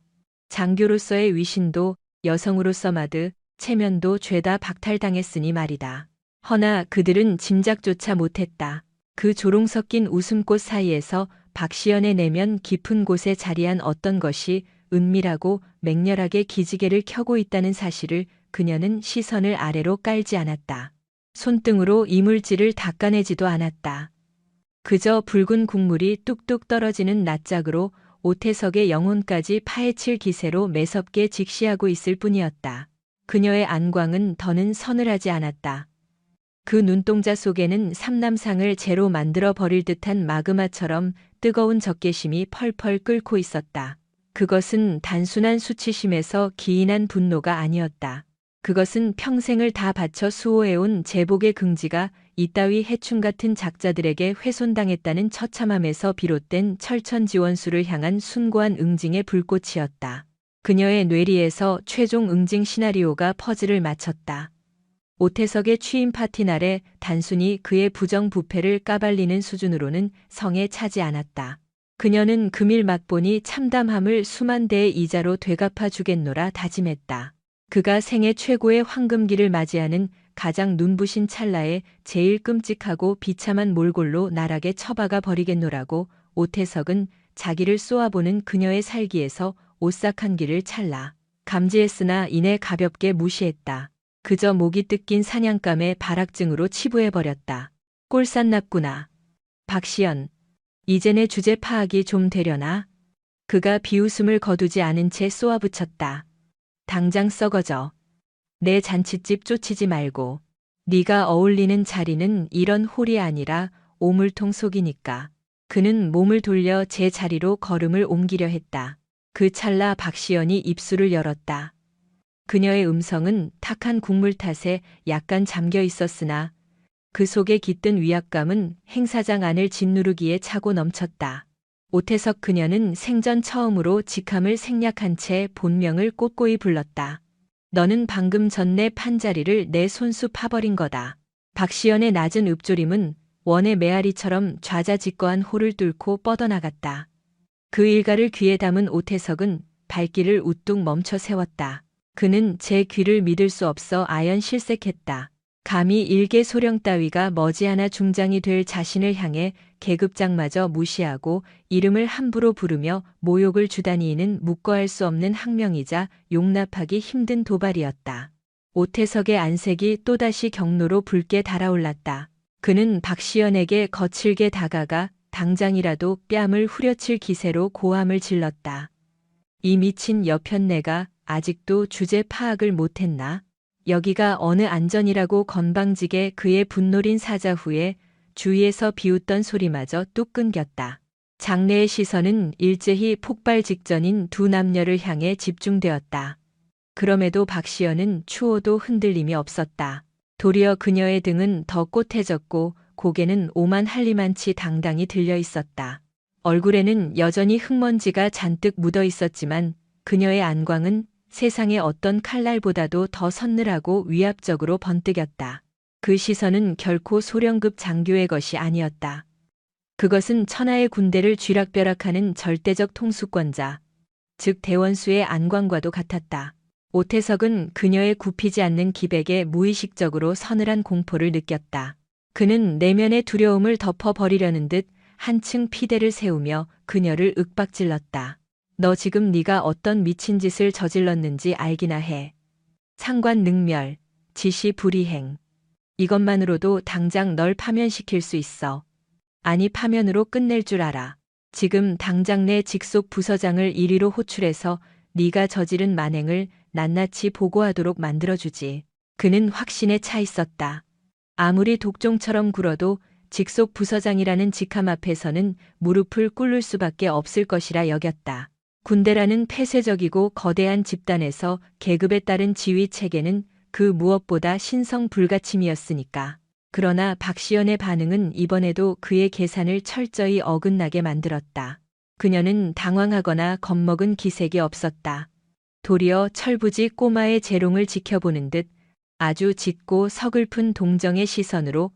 장교로서의 위신도 여성으로서 마드, 체면도 죄다 박탈당했으니 말이다. 허나 그들은 짐작조차 못했다. 그 조롱 섞인 웃음꽃 사이에서 박시연의 내면 깊은 곳에 자리한 어떤 것이 은밀하고 맹렬하게 기지개를 켜고 있다는 사실을 그녀는 시선을 아래로 깔지 않았다. 손등으로 이물질을 닦아내지도 않았다. 그저 붉은 국물이 뚝뚝 떨어지는 낯짝으로 오태석의 영혼까지 파헤칠 기세로 매섭게 직시하고 있을 뿐이었다. 그녀의 안광은 더는 서늘하지 않았다. 그 눈동자 속에는 삼남상을 재로 만들어 버릴 듯한 마그마처럼 뜨거운 적개심이 펄펄 끓고 있었다. 그것은 단순한 수치심에서 기인한 분노가 아니었다. 그것은 평생을 다 바쳐 수호해온 제복의 긍지가 이따위 해충 같은 작자들에게 훼손당했다는 처참함에서 비롯된 철천지원수를 향한 숭고한 응징의 불꽃이었다. 그녀의 뇌리에서 최종 응징 시나리오가 퍼즐을 맞췄다. 오태석의 취임 파티 날에 단순히 그의 부정부패를 까발리는 수준으로는 성에 차지 않았다. 그녀는 금일 맛보니 참담함을 수만 대의 이자로 되갚아 주겠노라 다짐했다. 그가 생애 최고의 황금기를 맞이하는 가장 눈부신 찰나에 제일 끔찍하고 비참한 몰골로 나락에 처박아 버리겠노라고 오태석은 자기를 쏘아보는 그녀의 살기에서 오싹한 길을 찰나 감지했으나 이내 가볍게 무시했다. 그저 목이 뜯긴 사냥감의 발악증으로 치부해버렸다. 꼴쌌났구나. 박시연. 이제 내 주제 파악이 좀 되려나? 그가 비웃음을 거두지 않은 채 쏘아붙였다. 당장 썩어져. 내 잔칫집 쫓이지 말고. 네가 어울리는 자리는 이런 홀이 아니라 오물통 속이니까. 그는 몸을 돌려 제 자리로 걸음을 옮기려 했다. 그 찰나 박시연이 입술을 열었다. 그녀의 음성은 탁한 국물 탓에 약간 잠겨 있었으나 그 속에 깃든 위압감은 행사장 안을 짓누르기에 차고 넘쳤다. 오태석 그녀는 생전 처음으로 직함을 생략한 채 본명을 꼿꼿이 불렀다. 너는 방금 전 내 판자리를 내 손수 파버린 거다. 박시연의 낮은 읊조림은 원의 메아리처럼 좌자직거한 홀을 뚫고 뻗어나갔다. 그 일가를 귀에 담은 오태석은 발길을 우뚝 멈춰 세웠다. 그는 제 귀를 믿을 수 없어 아연 실색했다. 감히 일개 소령 따위가 머지않아 중장이 될 자신을 향해 계급장마저 무시하고 이름을 함부로 부르며 모욕을 주다니는 묵과할 수 없는 학명이자 용납하기 힘든 도발이었다. 오태석의 안색이 또다시 경로로 붉게 달아올랐다. 그는 박시연에게 거칠게 다가가 당장이라도 뺨을 후려칠 기세로 고함을 질렀다. 이 미친 여편네가 아직도 주제 파악을 못했나? 여기가 어느 안전이라고 건방지게 그의 분노린 사자 후에 주위에서 비웃던 소리마저 뚝 끊겼다. 장내의 시선은 일제히 폭발 직전인 두 남녀를 향해 집중되었다. 그럼에도 박시연은 추호도 흔들림이 없었다. 도리어 그녀의 등은 더 꼿해졌고 고개는 오만 한리만치 당당히 들려 있었다. 얼굴에는 여전히 흙먼지가 잔뜩 묻어 있었지만 그녀의 안광은 세상의 어떤 칼날보다도 더 서늘하고 위압적으로 번뜩였다. 그 시선은 결코 소령급 장교의 것이 아니었다. 그것은 천하의 군대를 쥐락벼락하는 절대적 통수권자, 즉 대원수의 안광과도 같았다. 오태석은 그녀의 굽히지 않는 기백에 무의식적으로 서늘한 공포를 느꼈다. 그는 내면의 두려움을 덮어버리려는 듯 한층 피대를 세우며 그녀를 윽박질렀다. 너 지금 네가 어떤 미친 짓을 저질렀는지 알기나 해. 상관 능멸, 지시 불이행. 이것만으로도 당장 널 파면시킬 수 있어. 아니 파면으로 끝낼 줄 알아. 지금 당장 내 직속 부서장을 1위로 호출해서 네가 저지른 만행을 낱낱이 보고하도록 만들어주지. 그는 확신에 차 있었다. 아무리 독종처럼 굴어도 직속 부서장이라는 직함 앞에서는 무릎을 꿇을 수밖에 없을 것이라 여겼다. 군대라는 폐쇄적이고 거대한 집단에서 계급에 따른 지휘 체계는 그 무엇보다 신성 불가침이었으니까. 그러나 박시연의 반응은 이번에도 그의 계산을 철저히 어긋나게 만들었다. 그녀는 당황하거나 겁먹은 기색이 없었다. 도리어 철부지 꼬마의 재롱을 지켜보는 듯 아주 짙고 서글픈 동정의 시선으로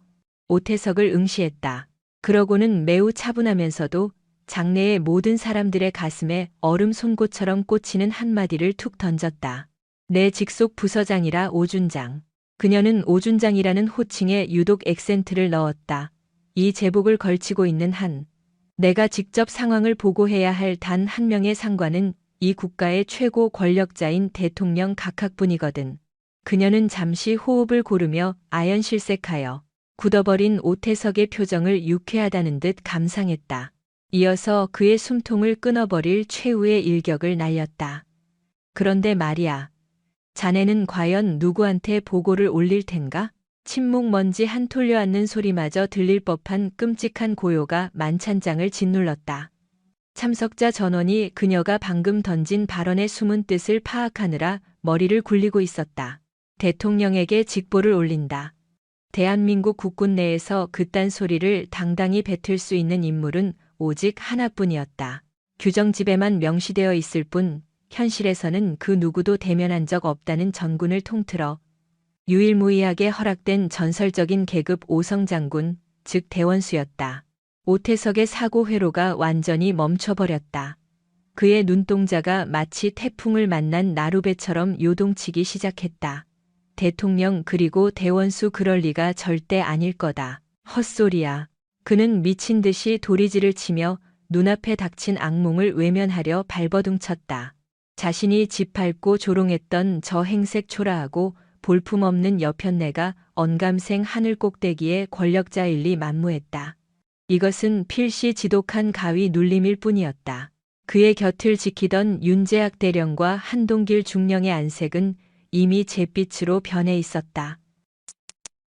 오태석을 응시했다. 그러고는 매우 차분하면서도 장내의 모든 사람들의 가슴에 얼음 송곳처럼 꽂히는 한마디를 툭 던졌다. 내 직속 부서장이라 오준장. 그녀는 오준장이라는 호칭에 유독 액센트를 넣었다. 이 제복을 걸치고 있는 한, 내가 직접 상황을 보고해야 할 단 한 명의 상관은 이 국가의 최고 권력자인 대통령 각하뿐이거든. 그녀는 잠시 호흡을 고르며 아연실색하여 굳어버린 오태석의 표정을 유쾌하다는 듯 감상했다. 이어서 그의 숨통을 끊어버릴 최후의 일격을 날렸다. 그런데 말이야. 자네는 과연 누구한테 보고를 올릴 텐가? 침묵 먼지 한 톨려 앉는 소리마저 들릴 법한 끔찍한 고요가 만찬장을 짓눌렀다. 참석자 전원이 그녀가 방금 던진 발언의 숨은 뜻을 파악하느라 머리를 굴리고 있었다. 대통령에게 직보를 올린다. 대한민국 국군 내에서 그딴 소리를 당당히 뱉을 수 있는 인물은 오직 하나뿐이었다. 규정집에만 명시되어 있을 뿐 현실에서는 그 누구도 대면한 적 없다는 전군을 통틀어 유일무이하게 허락된 전설적인 계급 오성장군, 즉 대원수였다. 오태석의 사고 회로가 완전히 멈춰버렸다. 그의 눈동자가 마치 태풍을 만난 나루배처럼 요동치기 시작했다. 대통령 그리고 대원수 그럴 리가 절대 아닐 거다. 헛소리야. 그는 미친 듯이 도리지를 치며 눈앞에 닥친 악몽을 외면하려 발버둥쳤다. 자신이 짓밟고 조롱했던 저 행색 초라하고 볼품없는 여편네가 언감생 하늘 꼭대기에 권력자일리 만무했다. 이것은 필시 지독한 가위 눌림일 뿐이었다. 그의 곁을 지키던 윤재학 대령과 한동길 중령의 안색은 이미 잿빛으로 변해 있었다.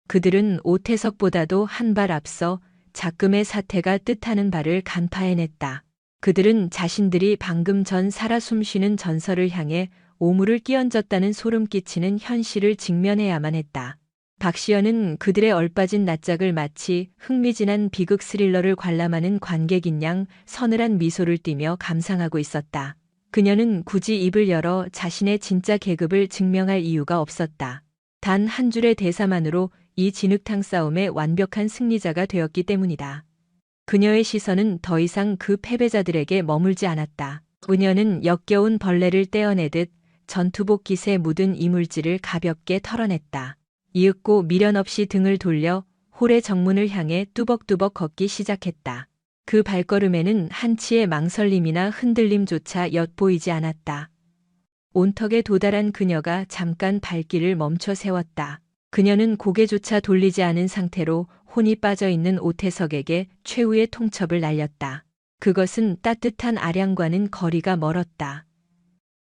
그들은 오태석보다도 한 발 앞서 작금의 사태가 뜻하는 바를 간파해냈다. 그들은 자신들이 방금 전 살아 숨쉬는 전설을 향해 오물을 끼얹었다는 소름 끼치는 현실을 직면해야만 했다. 박시연은 그들의 얼빠진 낯짝을 마치 흥미진한 비극 스릴러를 관람하는 관객인 양 서늘한 미소를 띠며 감상하고 있었다. 그녀는 굳이 입을 열어 자신의 진짜 계급을 증명할 이유가 없었다. 단 한 줄의 대사만으로 이 진흙탕 싸움의 완벽한 승리자가 되었기 때문이다. 그녀의 시선은 더 이상 그 패배자들에게 머물지 않았다. 그녀는 역겨운 벌레를 떼어내듯 전투복 깃에 묻은 이물질을 가볍게 털어냈다. 이윽고 미련 없이 등을 돌려 홀의 정문을 향해 뚜벅뚜벅 걷기 시작했다. 그 발걸음에는 한치의 망설임이나 흔들림조차 엿보이지 않았다. 온턱에 도달한 그녀가 잠깐 발길을 멈춰 세웠다. 그녀는 고개조차 돌리지 않은 상태로 혼이 빠져있는 오태석에게 최후의 통첩을 날렸다. 그것은 따뜻한 아량과는 거리가 멀었다.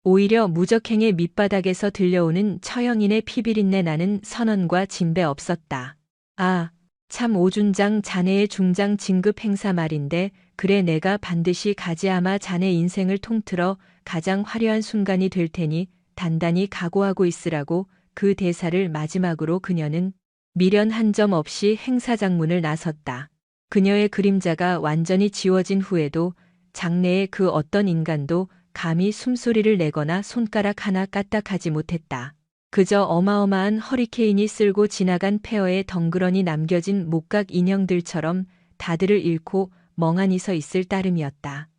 오히려 무적행의 밑바닥에서 들려오는 처형인의 피비린내 나는 선언과 진배 없었다. 아, 참 오준장 자네의 중장 진급 행사 말인데 그래 내가 반드시 가지아마 자네 인생을 통틀어 가장 화려한 순간이 될 테니 단단히 각오하고 있으라고 그 대사를 마지막으로 그녀는 미련 한 점 없이 행사장문을 나섰다. 그녀의 그림자가 완전히 지워진 후에도 장내의 그 어떤 인간도 감히 숨소리를 내거나 손가락 하나 까딱하지 못했다. 그저 어마어마한 허리케인이 쓸고 지나간 폐허에 덩그러니 남겨진 목각 인형들처럼 다들을 잃고 멍하니 서 있을 따름이었다.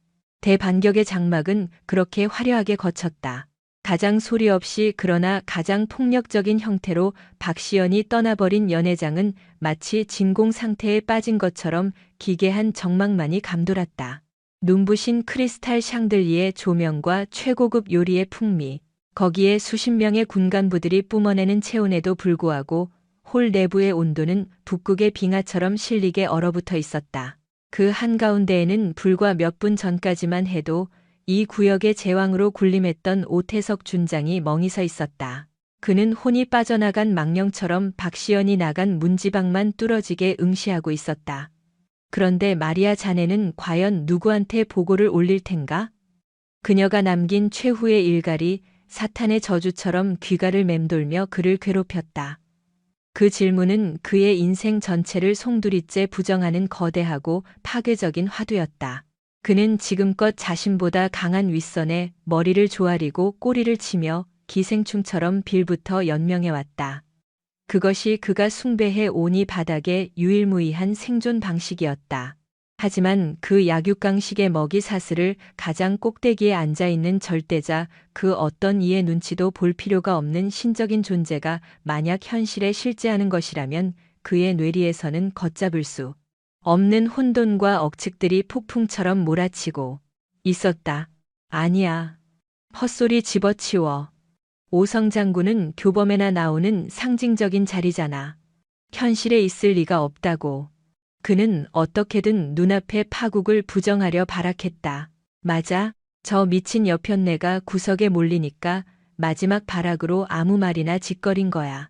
대반격의 장막은 그렇게 화려하게 거쳤다. 가장 소리 없이 그러나 가장 폭력적인 형태로 박시연이 떠나버린 연회장은 마치 진공 상태에 빠진 것처럼 기괴한 정막만이 감돌았다. 눈부신 크리스탈 샹들리의 조명과 최고급 요리의 풍미, 거기에 수십 명의 군간부들이 뿜어내는 체온에도 불구하고 홀 내부의 온도는 북극의 빙하처럼 실리게 얼어붙어 있었다. 그 한가운데에는 불과 몇 분 전까지만 해도 이 구역의 제왕으로 군림했던 오태석 준장이 멍이 서 있었다. 그는 혼이 빠져나간 망령처럼 박시연이 나간 문지방만 뚫어지게 응시하고 있었다. 그런데 마리아 자네는 과연 누구한테 보고를 올릴 텐가? 그녀가 남긴 최후의 일갈이 사탄의 저주처럼 귀가를 맴돌며 그를 괴롭혔다. 그 질문은 그의 인생 전체를 송두리째 부정하는 거대하고 파괴적인 화두였다. 그는 지금껏 자신보다 강한 윗선에 머리를 조아리고 꼬리를 치며 기생충처럼 빌부터 연명해왔다. 그것이 그가 숭배해 오니 바닥의 유일무이한 생존 방식이었다. 하지만 그 약육강식의 먹이 사슬을 가장 꼭대기에 앉아있는 절대자 그 어떤 이의 눈치도 볼 필요가 없는 신적인 존재가 만약 현실에 실제하는 것이라면 그의 뇌리에서는 걷잡을 수 없는 혼돈과 억측들이 폭풍처럼 몰아치고 있었다. 아니야. 헛소리 집어치워. 오성 장군은 교범에나 나오는 상징적인 자리잖아. 현실에 있을 리가 없다고. 그는 어떻게든 눈앞의 파국을 부정하려 발악했다. 맞아. 저 미친 여편네가 구석에 몰리니까 마지막 발악으로 아무 말이나 짓거린 거야.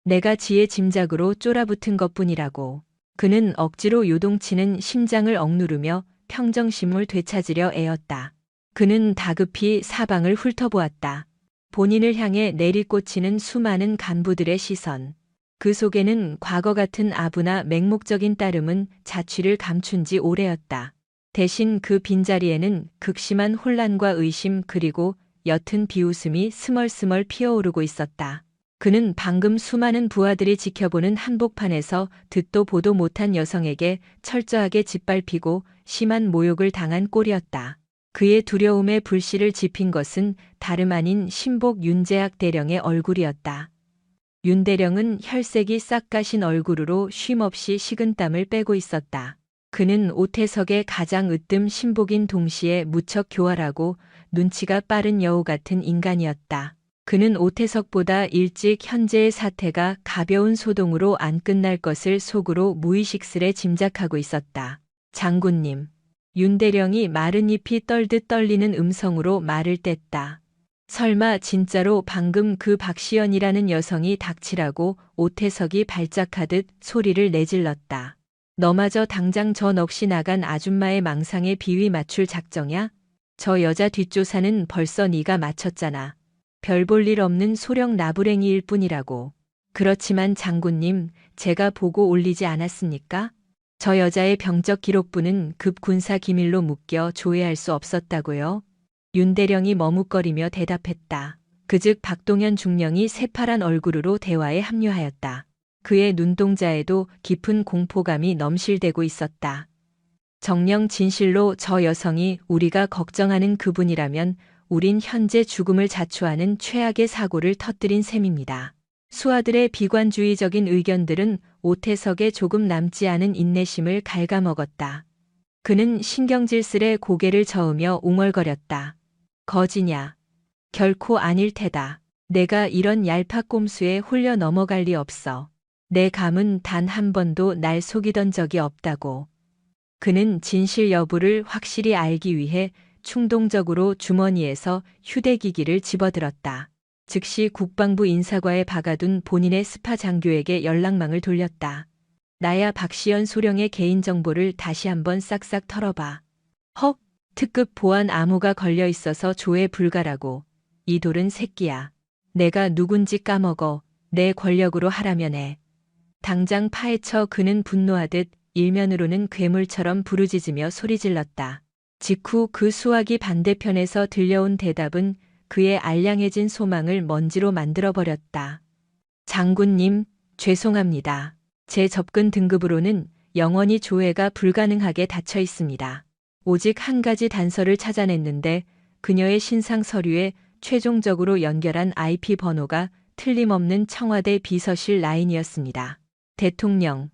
내가 지의 짐작으로 쫄아붙은 것뿐이라고. 그는 억지로 요동치는 심장을 억누르며 평정심을 되찾으려 애였다. 그는 다급히 사방을 훑어보았다. 본인을 향해 내리꽂히는 수많은 간부들의 시선. 그 속에는 과거 같은 아부나 맹목적인 따름은 자취를 감춘 지 오래였다. 대신 그 빈자리에는 극심한 혼란과 의심 그리고 옅은 비웃음이 스멀스멀 피어오르고 있었다. 그는 방금 수많은 부하들이 지켜보는 한복판에서 듣도 보도 못한 여성에게 철저하게 짓밟히고 심한 모욕을 당한 꼴이었다. 그의 두려움에 불씨를 지핀 것은 다름 아닌 신복 윤재학 대령의 얼굴이었다. 윤 대령은 혈색이 싹 가신 얼굴로 쉼없이 식은땀을 빼고 있었다. 그는 오태석의 가장 으뜸 신복인 동시에 무척 교활하고 눈치가 빠른 여우 같은 인간이었다. 그는 오태석보다 일찍 현재의 사태가 가벼운 소동으로 안 끝날 것을 속으로 무의식스레 짐작하고 있었다. 장군님. 윤 대령이 마른 잎이 떨듯 떨리는 음성으로 말을 뗐다. 설마 진짜로 방금 그 박시연이라는 여성이 닥치라고 오태석이 발작하듯 소리를 내질렀다. 너마저 당장 저 넋이 나간 아줌마의 망상에 비위 맞출 작정이야? 저 여자 뒷조사는 벌써 네가 마쳤잖아. 별 볼 일 없는 소령 나부랭이일 뿐이라고. 그렇지만 장군님, 제가 보고 올리지 않았습니까? 저 여자의 병적 기록부는 급 군사 기밀로 묶여 조회할 수 없었다고요? 윤대령이 머뭇거리며 대답했다. 그즉 박동현 중령이 새파란 얼굴로 대화에 합류하였다. 그의 눈동자에도 깊은 공포감이 넘실대고 있었다. 정녕 진실로 저 여성이 우리가 걱정하는 그분이라면 우린 현재 죽음을 자초하는 최악의 사고를 터뜨린 셈입니다. 수하들의 비관주의적인 의견들은 오태석의 조금 남지 않은 인내심을 갉아먹었다. 그는 신경질스레 고개를 저으며 웅얼거렸다. 거지냐? 결코 아닐 테다. 내가 이런 얄팍꼼수에 홀려 넘어갈 리 없어. 내 감은 단 한 번도 날 속이던 적이 없다고. 그는 진실 여부를 확실히 알기 위해 충동적으로 주머니에서 휴대기기를 집어들었다. 즉시 국방부 인사과에 박아둔 본인의 스파 장교에게 연락망을 돌렸다. 나야 박시연 소령의 개인정보를 다시 한번 싹싹 털어봐. 헉, 특급 보안 암호가 걸려 있어서 조회 불가라고. 이 돌은 새끼야. 내가 누군지 까먹어. 내 권력으로 하라면 해. 당장 파헤쳐. 그는 분노하듯 일면으로는 괴물처럼 부르짖으며 소리질렀다. 직후 그 수화기 반대편에서 들려온 대답은 그의 알량해진 소망을 먼지로 만들어버렸다. 장군님, 죄송합니다. 제 접근 등급으로는 영원히 조회가 불가능하게 닫혀 있습니다. 오직 한 가지 단서를 찾아냈는데 그녀의 신상 서류에 최종적으로 연결한 IP 번호가 틀림없는 청와대 비서실 라인이었습니다. 대통령.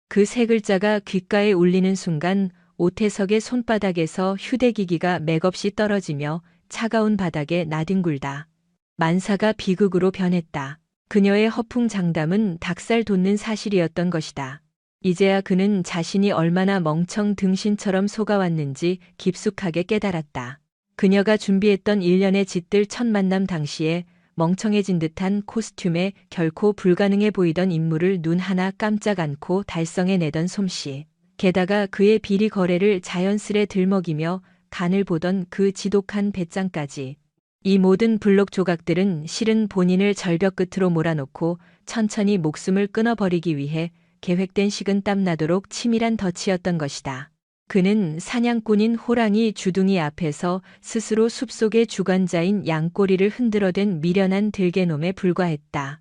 그 세 글자가 귓가에 울리는 순간 오태석의 손바닥에서 휴대기기가 맥없이 떨어지며 차가운 바닥에 나뒹굴다. 만사가 비극으로 변했다. 그녀의 허풍 장담은 닭살 돋는 사실이었던 것이다. 이제야 그는 자신이 얼마나 멍청등신처럼 속아왔는지 깊숙하게 깨달았다. 그녀가 준비했던 일련의 짓들 첫 만남 당시에 멍청해진 듯한 코스튬에 결코 불가능해 보이던 인물을 눈 하나 깜짝 않고 달성해내던 솜씨. 게다가 그의 비리 거래를 자연스레 들먹이며 간을 보던 그 지독한 배짱까지. 이 모든 블록 조각들은 실은 본인을 절벽 끝으로 몰아놓고 천천히 목숨을 끊어버리기 위해 계획된 식은땀 나도록 치밀한 덫이었던 것이다. 그는 사냥꾼인 호랑이 주둥이 앞에서 스스로 숲속의 주관자인 양꼬리를 흔들어댄 미련한 들개놈에 불과했다.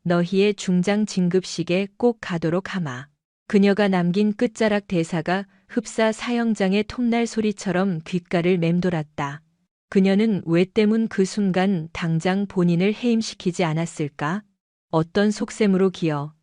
너희의 중장 진급식에 꼭 가도록 하마. 그녀가 남긴 끝자락 대사가 흡사 사형장의 톱날 소리처럼 귓가를 맴돌았다. 그녀는 왜 때문 그 순간 당장 본인을 해임시키지 않았을까? 어떤 속셈으로 기어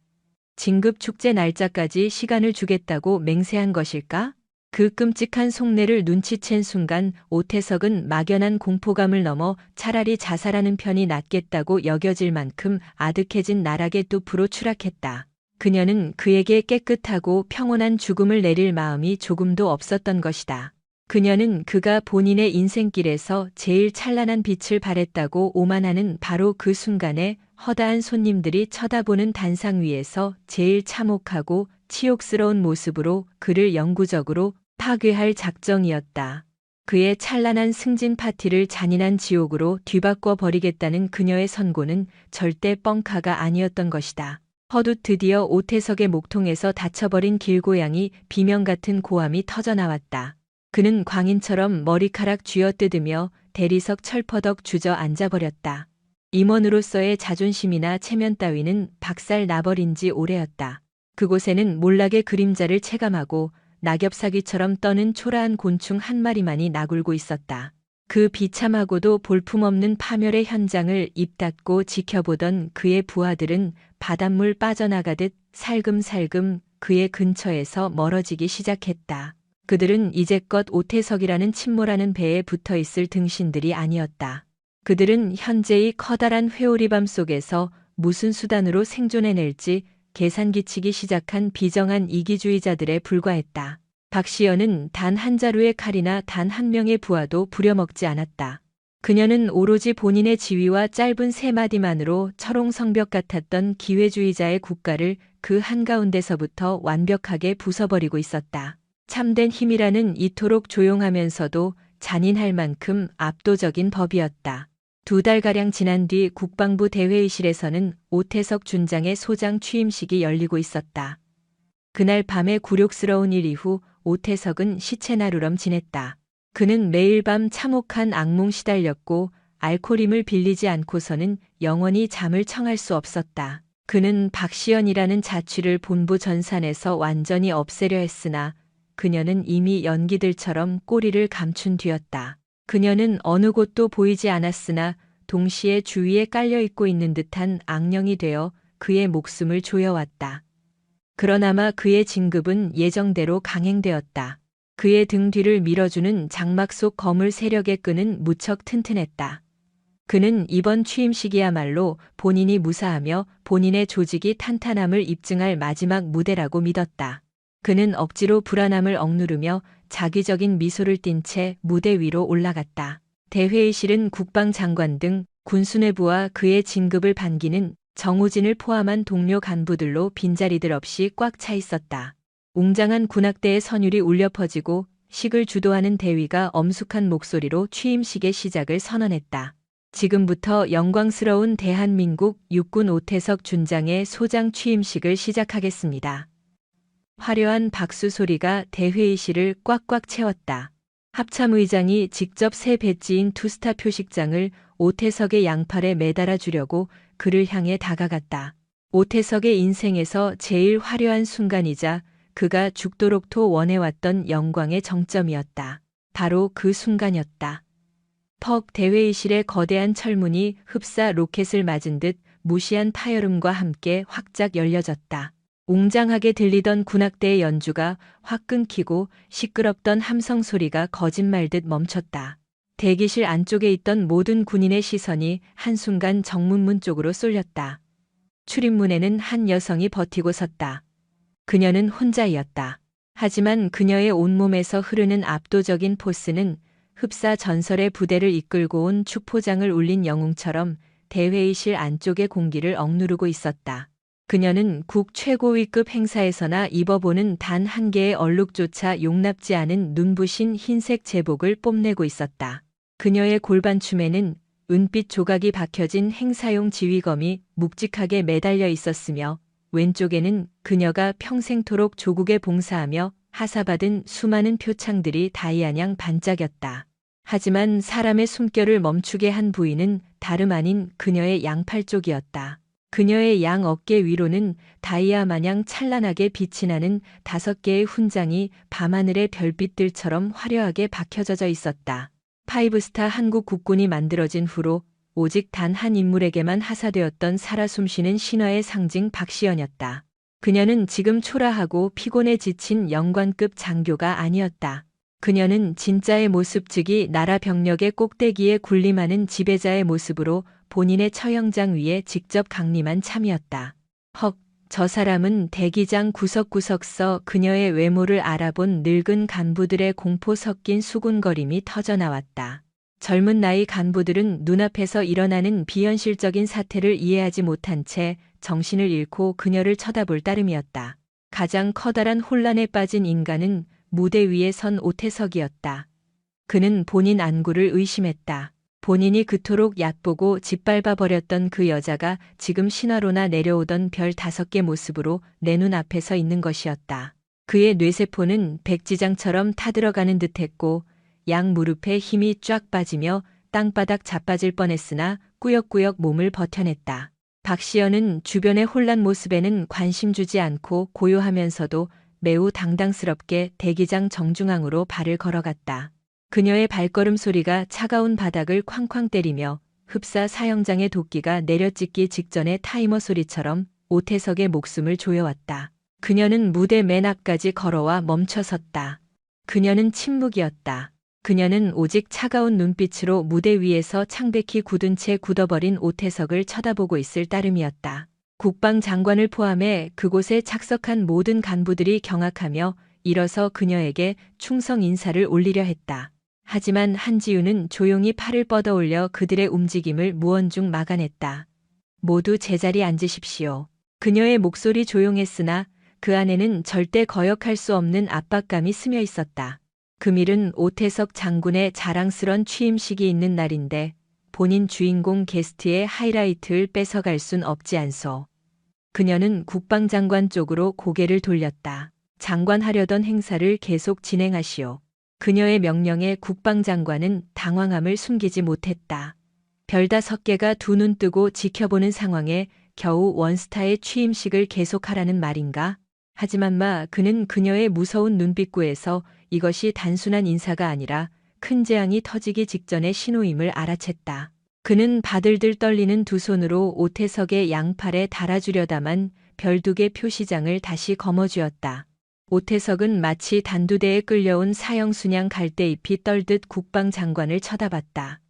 진급 축제 날짜까지 시간을 주겠다고 맹세한 것일까? 그 끔찍한 속내를 눈치챈 순간 오태석은 막연한 공포감을 넘어 차라리 자살하는 편이 낫겠다고 여겨질 만큼 아득해진 나락의 뚝으로 추락했다. 그녀는 그에게 깨끗하고 평온한 죽음을 내릴 마음이 조금도 없었던 것이다. 그녀는 그가 본인의 인생길에서 제일 찬란한 빛을 발했다고 오만하는 바로 그 순간에 허다한 손님들이 쳐다보는 단상 위에서 제일 참혹하고 치욕스러운 모습으로 그를 영구적으로 파괴할 작정이었다. 그의 찬란한 승진 파티를 잔인한 지옥으로 뒤바꿔 버리겠다는 그녀의 선고는 절대 뻥카가 아니었던 것이다. 허듯 드디어 오태석의 목통에서 다쳐버린 길고양이 비명 같은 고함이 터져나왔다. 그는 광인처럼 머리카락 쥐어뜯으며 대리석 철퍼덕 주저앉아버렸다. 임원으로서의 자존심이나 체면 따위는 박살 나버린 지 오래였다. 그곳에는 몰락의 그림자를 체감하고 낙엽사귀처럼 떠는 초라한 곤충 한 마리만이 나굴고 있었다. 그 비참하고도 볼품없는 파멸의 현장을 입 닫고 지켜보던 그의 부하들은 바닷물 빠져나가듯 살금살금 그의 근처에서 멀어지기 시작했다. 그들은 이제껏 오태석이라는 침몰하는 배에 붙어있을 등신들이 아니었다. 그들은 현재의 커다란 회오리밤 속에서 무슨 수단으로 생존해낼지 계산기치기 시작한 비정한 이기주의자들에 불과했다. 박시연은 단 한 자루의 칼이나 단 한 명의 부하도 부려먹지 않았다. 그녀는 오로지 본인의 지위와 짧은 세 마디만으로 철옹성벽 같았던 기회주의자의 국가를 그 한가운데서부터 완벽하게 부숴버리고 있었다. 참된 힘이라는 이토록 조용하면서도 잔인할 만큼 압도적인 법이었다. 2달가량 지난 뒤 국방부 대회의실에서는 오태석 준장의 소장 취임식이 열리고 있었다. 그날 밤의 굴욕스러운 일 이후 오태석은 시체나루럼 지냈다. 그는 매일 밤 참혹한 악몽 시달렸고 알코올임을 빌리지 않고서는 영원히 잠을 청할 수 없었다. 그는 박시연이라는 자취를 본부 전산에서 완전히 없애려 했으나 그녀는 이미 연기들처럼 꼬리를 감춘 뒤였다. 그녀는 어느 곳도 보이지 않았으나 동시에 주위에 깔려 있고 있는 듯한 악령이 되어 그의 목숨을 조여왔다. 그러나마 그의 진급은 예정대로 강행되었다. 그의 등 뒤를 밀어주는 장막 속 거물 세력의 끈은 무척 튼튼했다. 그는 이번 취임식이야말로 본인이 무사하며 본인의 조직이 탄탄함을 입증할 마지막 무대라고 믿었다. 그는 억지로 불안함을 억누르며 자기적인 미소를 띤 채 무대 위로 올라갔다. 대회의실은 국방장관 등 군수뇌부와 그의 진급을 반기는 정우진을 포함한 동료 간부들로 빈자리들 없이 꽉 차 있었다. 웅장한 군악대의 선율이 울려 퍼지고 식을 주도하는 대위가 엄숙한 목소리로 취임식의 시작을 선언했다. 지금부터 영광스러운 대한민국 육군 오태석 준장의 소장 취임식을 시작하겠습니다. 화려한 박수 소리가 대회의실을 꽉꽉 채웠다. 합참의장이 직접 새 배지인 투스타 표식장을 오태석의 양팔에 매달아 주려고 그를 향해 다가갔다. 오태석의 인생에서 제일 화려한 순간이자 그가 죽도록도 원해왔던 영광의 정점이었다. 바로 그 순간이었다. 퍽 대회의실의 거대한 철문이 흡사 로켓을 맞은 듯 무시한 파열음과 함께 확짝 열려졌다. 웅장하게 들리던 군악대의 연주가 확 끊기고 시끄럽던 함성 소리가 거짓말듯 멈췄다. 대기실 안쪽에 있던 모든 군인의 시선이 한순간 정문문 쪽으로 쏠렸다. 출입문에는 한 여성이 버티고 섰다. 그녀는 혼자이었다. 하지만 그녀의 온몸에서 흐르는 압도적인 포스는 흡사 전설의 부대를 이끌고 온 축포장을 울린 영웅처럼 대회의실 안쪽의 공기를 억누르고 있었다. 그녀는 국 최고위급 행사에서나 입어보는 단 한 개의 얼룩조차 용납지 않은 눈부신 흰색 제복을 뽐내고 있었다. 그녀의 골반춤에는 은빛 조각이 박혀진 행사용 지휘검이 묵직하게 매달려 있었으며 왼쪽에는 그녀가 평생토록 조국에 봉사하며 하사받은 수많은 표창들이 다이아냥 반짝였다. 하지만 사람의 숨결을 멈추게 한 부위는 다름 아닌 그녀의 양팔 쪽이었다. 그녀의 양 어깨 위로는 다이아 마냥 찬란하게 빛이 나는 5개의 훈장이 밤하늘의 별빛들처럼 화려하게 박혀져 있었다. 파이브스타 한국 국군이 만들어진 후로 오직 단 한 인물에게만 하사되었던 살아 숨쉬는 신화의 상징 박시연이었다. 그녀는 지금 초라하고 피곤에 지친 영관급 장교가 아니었다. 그녀는 진짜의 모습, 즉이 나라 병력의 꼭대기에 군림하는 지배자의 모습으로 본인의 처형장 위에 직접 강림한 참이었다. 헉, 저 사람은 대기장 구석구석 서 그녀의 외모를 알아본 늙은 간부들의 공포 섞인 수군거림이 터져나왔다. 젊은 나이 간부들은 눈앞에서 일어나는 비현실적인 사태를 이해하지 못한 채 정신을 잃고 그녀를 쳐다볼 따름이었다. 가장 커다란 혼란에 빠진 인간은 무대 위에 선 오태석이었다. 그는 본인 안구를 의심했다. 본인이 그토록 얕보고 짓밟아 버렸던 그 여자가 지금 신화로나 내려오던 별 5개 모습으로 내 눈앞에 서 있는 것이었다. 그의 뇌세포는 백지장처럼 타들어가는 듯했고 양 무릎에 힘이 쫙 빠지며 땅바닥 자빠질 뻔했으나 꾸역꾸역 몸을 버텨냈다. 박시연은 주변의 혼란 모습에는 관심 주지 않고 고요하면서도 매우 당당스럽게 대기장 정중앙으로 발을 걸어갔다. 그녀의 발걸음 소리가 차가운 바닥을 쾅쾅 때리며 흡사 사형장의 도끼가 내려찍기 직전의 타이머 소리처럼 오태석의 목숨을 조여왔다. 그녀는 무대 맨 앞까지 걸어와 멈춰섰다. 그녀는 침묵이었다. 그녀는 오직 차가운 눈빛으로 무대 위에서 창백히 굳은 채 굳어버린 오태석을 쳐다보고 있을 따름이었다. 국방장관을 포함해 그곳에 착석한 모든 간부들이 경악하며 일어서 그녀에게 충성 인사를 올리려 했다. 하지만 한지우는 조용히 팔을 뻗어올려 그들의 움직임을 무언중 막아냈다. 모두 제자리 앉으십시오. 그녀의 목소리 조용했으나 그 안에는 절대 거역할 수 없는 압박감이 스며 있었다. 금일은 오태석 장군의 자랑스런 취임식이 있는 날인데 본인 주인공 게스트의 하이라이트를 뺏어갈 순 없지 않소. 그녀는 국방장관 쪽으로 고개를 돌렸다. 장관하려던 행사를 계속 진행하시오. 그녀의 명령에 국방장관은 당황함을 숨기지 못했다. 별 5개가 두 눈 뜨고 지켜보는 상황에 겨우 원스타의 취임식을 계속하라는 말인가? 하지만 그는 그녀의 무서운 눈빛구에서 이것이 단순한 인사가 아니라 큰 재앙이 터지기 직전의 신호임을 알아챘다. 그는 바들들 떨리는 두 손으로 오태석의 양팔에 달아주려다만 별 2개 표시장을 다시 거머쥐었다. 오태석은 마치 단두대에 끌려온 사형순양 갈대잎이 떨듯 국방장관을 쳐다봤다.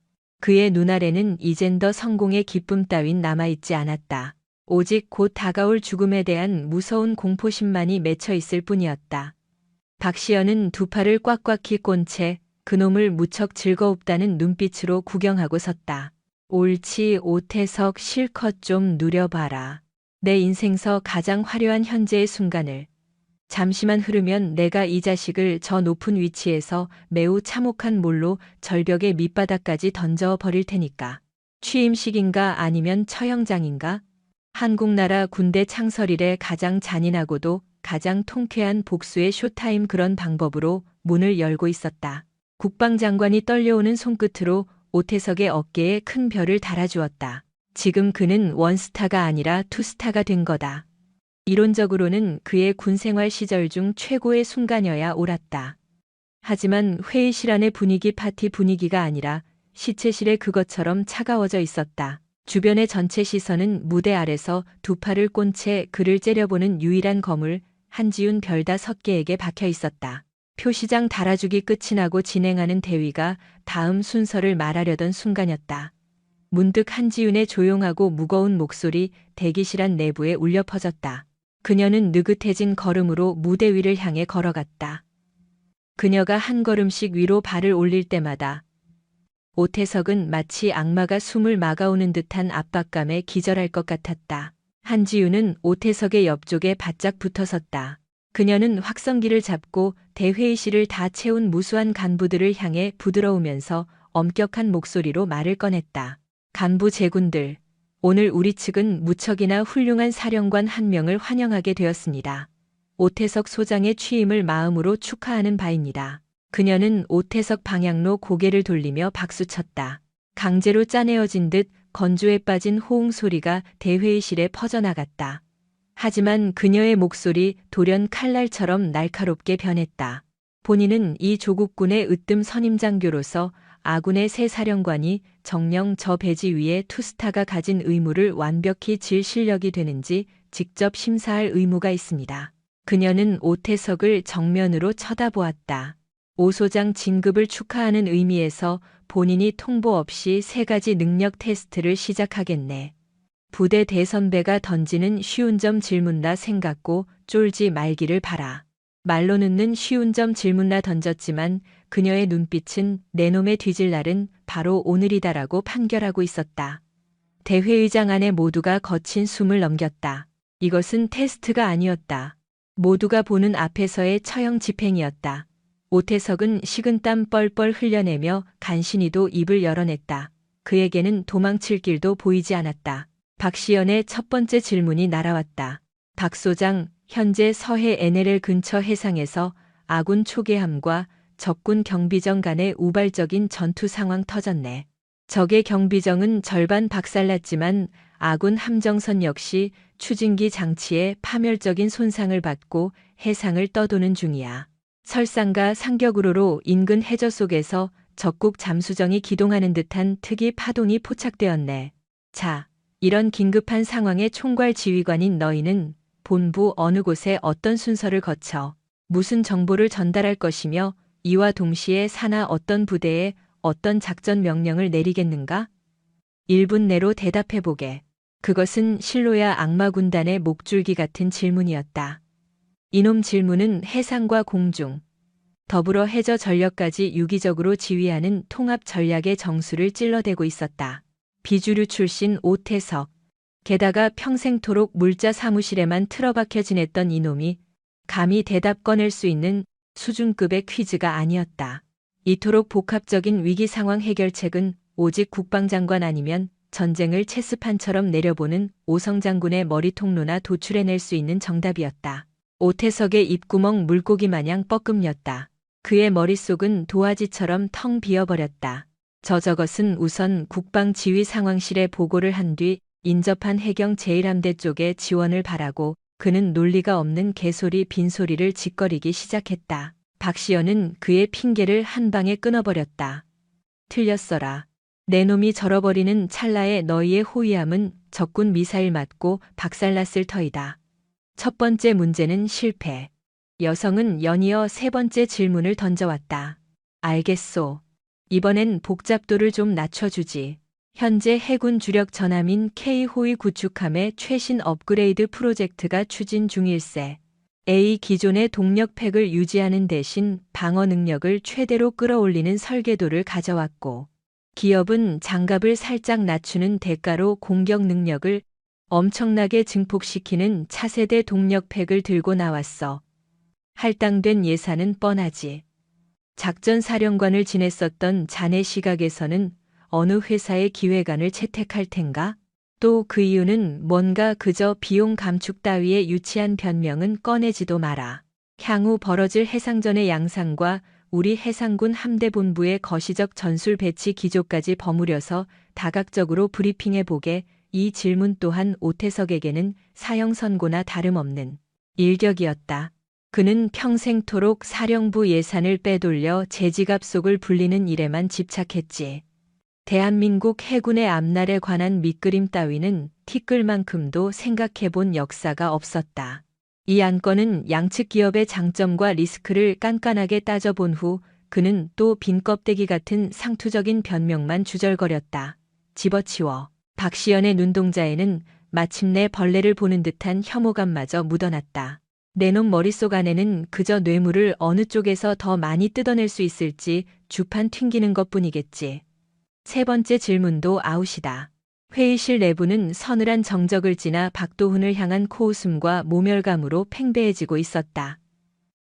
그의 눈아래는 이젠 더 성공의 기쁨 따윈 남아있지 않았다. 오직 곧 다가올 죽음에 대한 무서운 공포심만이 맺혀 있을 뿐이었다. 박시연은 두 팔을 꽉꽉히 꼰 채 그놈을 무척 즐거웠다는 눈빛으로 구경하고 섰다. 옳지, 오태석, 실컷 좀 누려봐라. 내 인생서 가장 화려한 현재의 순간을. 잠시만 흐르면 내가 이 자식을 저 높은 위치에서 매우 참혹한 몰로 절벽의 밑바닥까지 던져버릴 테니까. 취임식인가 아니면 처형장인가? 한국나라 군대 창설 이래 가장 잔인하고도 가장 통쾌한 복수의 쇼타임, 그런 방법으로 문을 열고 있었다. 국방장관이 떨려오는 손끝으로 오태석의 어깨에 큰 별을 달아주었다. 지금 그는 원스타가 아니라 투스타가 된 거다. 이론적으로는 그의 군생활 시절 중 최고의 순간이어야 옳았다. 하지만 회의실 안의 분위기 파티 분위기가 아니라 시체실에 그것처럼 차가워져 있었다. 주변의 전체 시선은 무대 아래서 두 팔을 꼰 채 그를 째려보는 유일한 거물 한지훈 별 5개에게 박혀 있었다. 표시장 달아주기 끝이 나고 진행하는 대위가 다음 순서를 말하려던 순간이었다. 문득 한지훈의 조용하고 무거운 목소리 대기실 안 내부에 울려 퍼졌다. 그녀는 느긋해진 걸음으로 무대 위를 향해 걸어갔다. 그녀가 한 걸음씩 위로 발을 올릴 때마다 오태석은 마치 악마가 숨을 막아오는 듯한 압박감에 기절할 것 같았다. 한지훈은 오태석의 옆쪽에 바짝 붙어섰다. 그녀는 확성기를 잡고 대회의실을 다 채운 무수한 간부들을 향해 부드러우면서 엄격한 목소리로 말을 꺼냈다. 간부 제군들, 오늘 우리 측은 무척이나 훌륭한 사령관 한 명을 환영하게 되었습니다. 오태석 소장의 취임을 마음으로 축하하는 바입니다. 그녀는 오태석 방향로 고개를 돌리며 박수쳤다. 강제로 짜내어진 듯 건조에 빠진 호응 소리가 대회의실에 퍼져나갔다. 하지만 그녀의 목소리 돌연 칼날처럼 날카롭게 변했다. 본인은 이 조국군의 으뜸 선임장교로서 아군의 새 사령관이 정녕 저 배지 위에 투스타가 가진 의무를 완벽히 질 실력이 되는지 직접 심사할 의무가 있습니다. 그녀는 오태석을 정면으로 쳐다보았다. 오 소장 진급을 축하하는 의미에서 본인이 통보 없이 3가지 능력 테스트를 시작하겠네. 부대 대선배가 던지는 쉬운 점 질문나 생각고 쫄지 말기를 바라. 말로 넣는 쉬운 점 질문나 던졌지만 그녀의 눈빛은 내 놈의 뒤질 날은 바로 오늘이다라고 판결하고 있었다. 대회의장 안에 모두가 거친 숨을 넘겼다. 이것은 테스트가 아니었다. 모두가 보는 앞에서의 처형 집행이었다. 오태석은 식은땀 뻘뻘 흘려내며 간신히도 입을 열어냈다. 그에게는 도망칠 길도 보이지 않았다. 박시연의 첫 번째 질문이 날아왔다. 박 소장, 현재 서해 NLL 근처 해상에서 아군 초계함과 적군 경비정 간의 우발적인 전투 상황 터졌네. 적의 경비정은 절반 박살났지만 아군 함정선 역시 추진기 장치에 파멸적인 손상을 받고 해상을 떠도는 중이야. 설상과 상격우로로 인근 해저 속에서 적국 잠수정이 기동하는 듯한 특이 파동이 포착되었네. 자, 이런 긴급한 상황의 총괄 지휘관인 너희는 본부 어느 곳에 어떤 순서를 거쳐 무슨 정보를 전달할 것이며 이와 동시에 산하 어떤 부대에 어떤 작전 명령을 내리겠는가? 1분 내로 대답해보게. 그것은 실로야 악마 군단의 목줄기 같은 질문이었다. 이놈 질문은 해상과 공중, 더불어 해저 전력까지 유기적으로 지휘하는 통합 전략의 정수를 찔러대고 있었다. 비주류 출신 오태석, 게다가 평생토록 물자 사무실에만 틀어박혀 지냈던 이놈이 감히 대답 꺼낼 수 있는 수준급의 퀴즈가 아니었다. 이토록 복합적인 위기 상황 해결책은 오직 국방장관 아니면 전쟁을 체스판처럼 내려보는 오성장군의 머리통로나 도출해낼 수 있는 정답이었다. 오태석의 입구멍 물고기 마냥 뻐끔였다. 그의 머릿속은 도화지처럼 텅 비어버렸다. 저것은 우선 국방지휘 상황실에 보고를 한 뒤 인접한 해경 제1함대 쪽에 지원을 바라고 그는 논리가 없는 개소리 빈소리를 짓거리기 시작했다. 박시연은 그의 핑계를 한 방에 끊어버렸다. 틀렸어라. 내 놈이 절어버리는 찰나에 너희의 호위함은 적군 미사일 맞고 박살났을 터이다. 첫 번째 문제는 실패. 여성은 연이어 세 번째 질문을 던져왔다. 알겠소. 이번엔 복잡도를 좀 낮춰주지. 현재 해군 주력 전함인 K호위 구축함의 최신 업그레이드 프로젝트가 추진 중일세. A 기존의 동력팩을 유지하는 대신 방어 능력을 최대로 끌어올리는 설계도를 가져왔고, 기업은 장갑을 살짝 낮추는 대가로 공격 능력을 엄청나게 증폭시키는 차세대 동력팩을 들고 나왔어. 할당된 예산은 뻔하지. 작전사령관을 지냈었던 자네 시각에서는 어느 회사의 기획안을 채택할 텐가? 또 그 이유는 뭔가 그저 비용 감축 따위의 유치한 변명은 꺼내지도 마라. 향후 벌어질 해상전의 양상과 우리 해상군 함대본부의 거시적 전술 배치 기조까지 버무려서 다각적으로 브리핑해보게. 이 질문 또한 오태석에게는 사형 선고나 다름없는 일격이었다. 그는 평생토록 사령부 예산을 빼돌려 제지갑 속을 불리는 일에만 집착했지. 대한민국 해군의 앞날에 관한 밑그림 따위는 티끌만큼도 생각해본 역사가 없었다. 이 안건은 양측 기업의 장점과 리스크를 깐깐하게 따져본 후 그는 또 빈 껍데기 같은 상투적인 변명만 주절거렸다. 집어치워. 박시연의 눈동자에는 마침내 벌레를 보는 듯한 혐오감마저 묻어났다. 내 놈 머릿속 안에는 그저 뇌물을 어느 쪽에서 더 많이 뜯어낼 수 있을지 주판 튕기는 것뿐이겠지. 세 번째 질문도 아웃이다. 회의실 내부는 서늘한 정적을 지나 박도훈을 향한 코웃음과 모멸감으로 팽배해지고 있었다.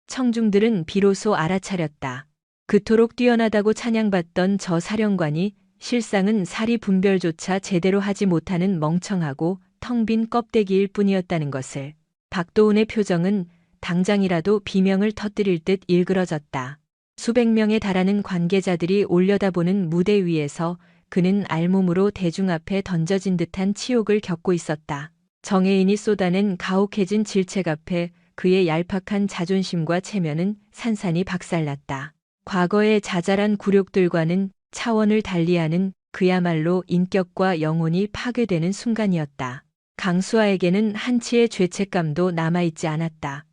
청중들은 비로소 알아차렸다. 그토록 뛰어나다고 찬양받던 저 사령관이 실상은 사리 분별조차 제대로 하지 못하는 멍청하고 텅 빈 껍데기일 뿐이었다는 것을. 박도훈의 표정은 당장이라도 비명을 터뜨릴 듯 일그러졌다. 수백 명에 달하는 관계자들이 올려다보는 무대 위에서 그는 알몸으로 대중 앞에 던져진 듯한 치욕을 겪고 있었다. 정혜인이 쏟아낸 가혹해진 질책 앞에 그의 얄팍한 자존심과 체면은 산산이 박살났다. 과거의 자잘한 굴욕들과는 차원을 달리하는 그야말로 인격과 영혼이 파괴되는 순간이었다. 강수아에게는 한치의 죄책감도 남아있지 않았다.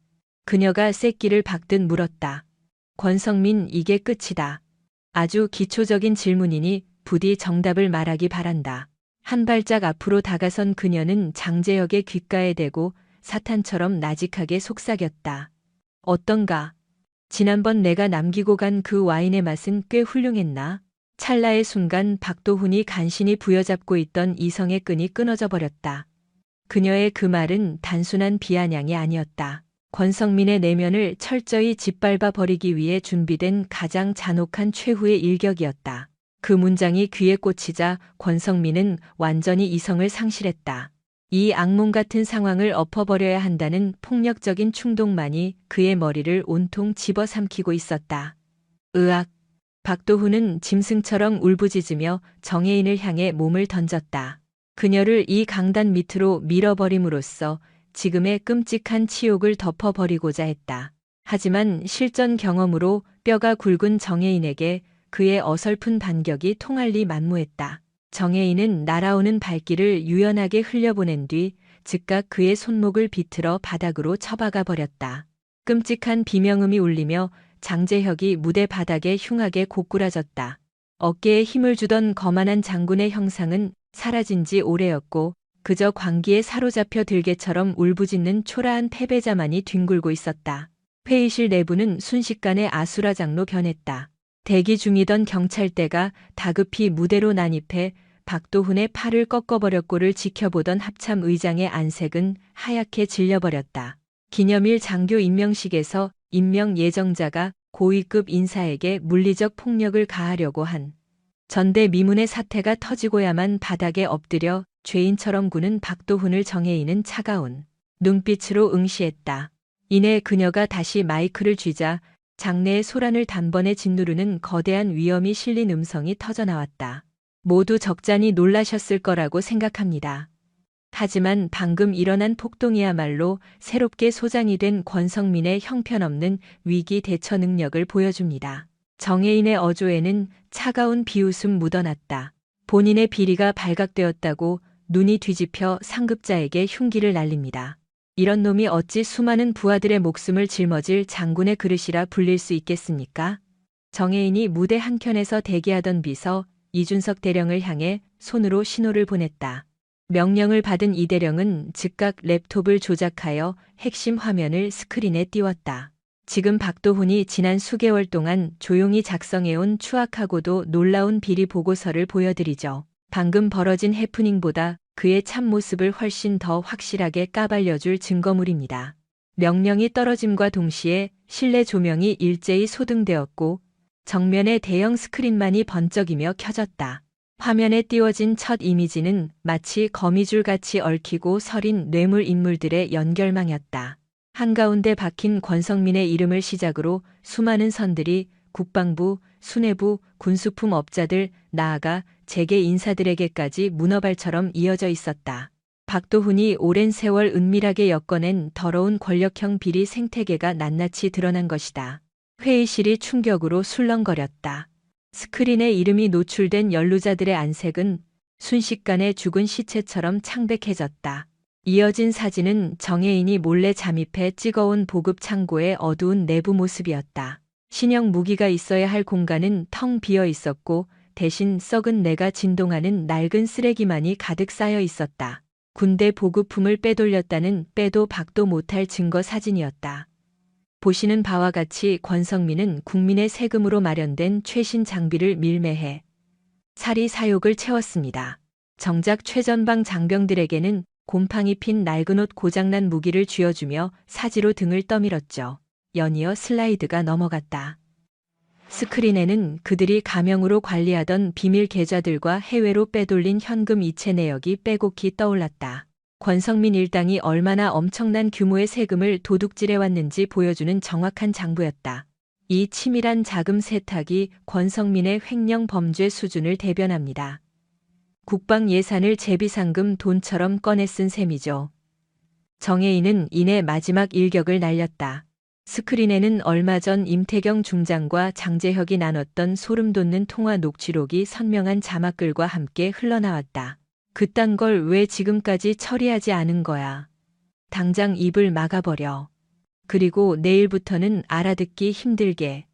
그녀가 새끼를 박듯 물었다. 권성민, 이게 끝이다. 아주 기초적인 질문이니 부디 정답을 말하기 바란다. 한 발짝 앞으로 다가선 그녀는 장재혁의 귓가에 대고 사탄처럼 나직하게 속삭였다. 어떤가? 지난번 내가 남기고 간 그 와인의 맛은 꽤 훌륭했나? 찰나의 순간 박도훈이 간신히 부여잡고 있던 이성의 끈이 끊어져 버렸다. 그녀의 그 말은 단순한 비아냥이 아니었다. 권성민의 내면을 철저히 짓밟아 버리기 위해 준비된 가장 잔혹한 최후의 일격이었다. 그 문장이 귀에 꽂히자 권성민은 완전히 이성을 상실했다. 이 악몽 같은 상황을 엎어버려야 한다는 폭력적인 충동만이 그의 머리를 온통 집어삼키고 있었다. 으악! 박도훈은 짐승처럼 울부짖으며 정혜인을 향해 몸을 던졌다. 그녀를 이 강단 밑으로 밀어버림으로써 지금의 끔찍한 치욕을 덮어버리고자 했다. 하지만 실전 경험으로 뼈가 굵은 정혜인에게 그의 어설픈 반격이 통할 리 만무했다. 정혜인은 날아오는 발길을 유연하게 흘려보낸 뒤 즉각 그의 손목을 비틀어 바닥으로 처박아 버렸다. 끔찍한 비명음이 울리며 장재혁이 무대 바닥에 흉하게 고꾸라졌다. 어깨에 힘을 주던 거만한 장군의 형상은 사라진 지 오래였고 그저 광기에 사로잡혀 들개처럼 울부짖는 초라한 패배자만이 뒹굴고 있었다. 회의실 내부는 순식간에 아수라장로 변했다. 대기 중이던 경찰대가 다급히 무대로 난입해 박도훈의 팔을 꺾어버렸고를 지켜보던 합참 의장의 안색은 하얗게 질려버렸다. 기념일 장교 임명식에서 임명 예정자가 고위급 인사에게 물리적 폭력을 가하려고 한 전대미문의 사태가 터지고야만 바닥에 엎드려 죄인처럼 구는 박도훈을 정혜인은 차가운 눈빛으로 응시했다. 이내 그녀가 다시 마이크를 쥐자 장내의 소란을 단번에 짓누르는 거대한 위험이 실린 음성이 터져나왔다. 모두 적잖이 놀라셨을 거라고 생각합니다. 하지만 방금 일어난 폭동이야말로 새롭게 소장이 된 권성민의 형편없는 위기 대처 능력을 보여줍니다. 정혜인의 어조에는 차가운 비웃음 묻어났다. 본인의 비리가 발각되었다고 눈이 뒤집혀 상급자에게 흉기를 날립니다. 이런 놈이 어찌 수많은 부하들의 목숨을 짊어질 장군의 그릇이라 불릴 수 있겠습니까? 정혜인이 무대 한켠에서 대기하던 비서 이준석 대령을 향해 손으로 신호를 보냈다. 명령을 받은 이 대령은 즉각 랩톱을 조작하여 핵심 화면을 스크린에 띄웠다. 지금 박도훈이 지난 수개월 동안 조용히 작성해온 추악하고도 놀라운 비리 보고서를 보여드리죠. 방금 벌어진 해프닝보다 그의 참모습을 훨씬 더 확실하게 까발려줄 증거물입니다. 명령이 떨어짐과 동시에 실내 조명이 일제히 소등되었고 정면의 대형 스크린만이 번쩍이며 켜졌다. 화면에 띄워진 첫 이미지는 마치 거미줄같이 얽히고 서린 뇌물 인물들의 연결망이었다. 한가운데 박힌 권성민의 이름을 시작으로 수많은 선들이 국방부, 수뇌부, 군수품 업자들, 나아가 재계 인사들에게까지 문어발처럼 이어져 있었다. 박도훈이 오랜 세월 은밀하게 엮어낸 더러운 권력형 비리 생태계가 낱낱이 드러난 것이다. 회의실이 충격으로 술렁거렸다. 스크린에 이름이 노출된 연루자들의 안색은 순식간에 죽은 시체처럼 창백해졌다. 이어진 사진은 정혜인이 몰래 잠입해 찍어온 보급 창고의 어두운 내부 모습이었다. 신형 무기가 있어야 할 공간은 텅 비어 있었고 대신 썩은 내가 진동하는 낡은 쓰레기만이 가득 쌓여 있었다. 군대 보급품을 빼돌렸다는 빼도 박도 못할 증거 사진이었다. 보시는 바와 같이 권성민은 국민의 세금으로 마련된 최신 장비를 밀매해 사리 사욕을 채웠습니다. 정작 최전방 장병들에게는 곰팡이 핀 낡은 옷 고장난 무기를 쥐어주며 사지로 등을 떠밀었죠. 연이어 슬라이드가 넘어갔다. 스크린에는 그들이 가명으로 관리하던 비밀 계좌들과 해외로 빼돌린 현금 이체 내역이 빼곡히 떠올랐다. 권성민 일당이 얼마나 엄청난 규모의 세금을 도둑질해왔는지 보여주는 정확한 장부였다. 이 치밀한 자금 세탁이 권성민의 횡령 범죄 수준을 대변합니다. 국방 예산을 제비상금 돈처럼 꺼내 쓴 셈이죠. 정혜인은 이내 마지막 일격을 날렸다. 스크린에는 얼마 전 임태경 중장과 장재혁이 나눴던 소름 돋는 통화 녹취록이 선명한 자막글과 함께 흘러나왔다. 그딴 걸 왜 지금까지 처리하지 않은 거야. 당장 입을 막아버려. 그리고 내일부터는 알아듣기 힘들게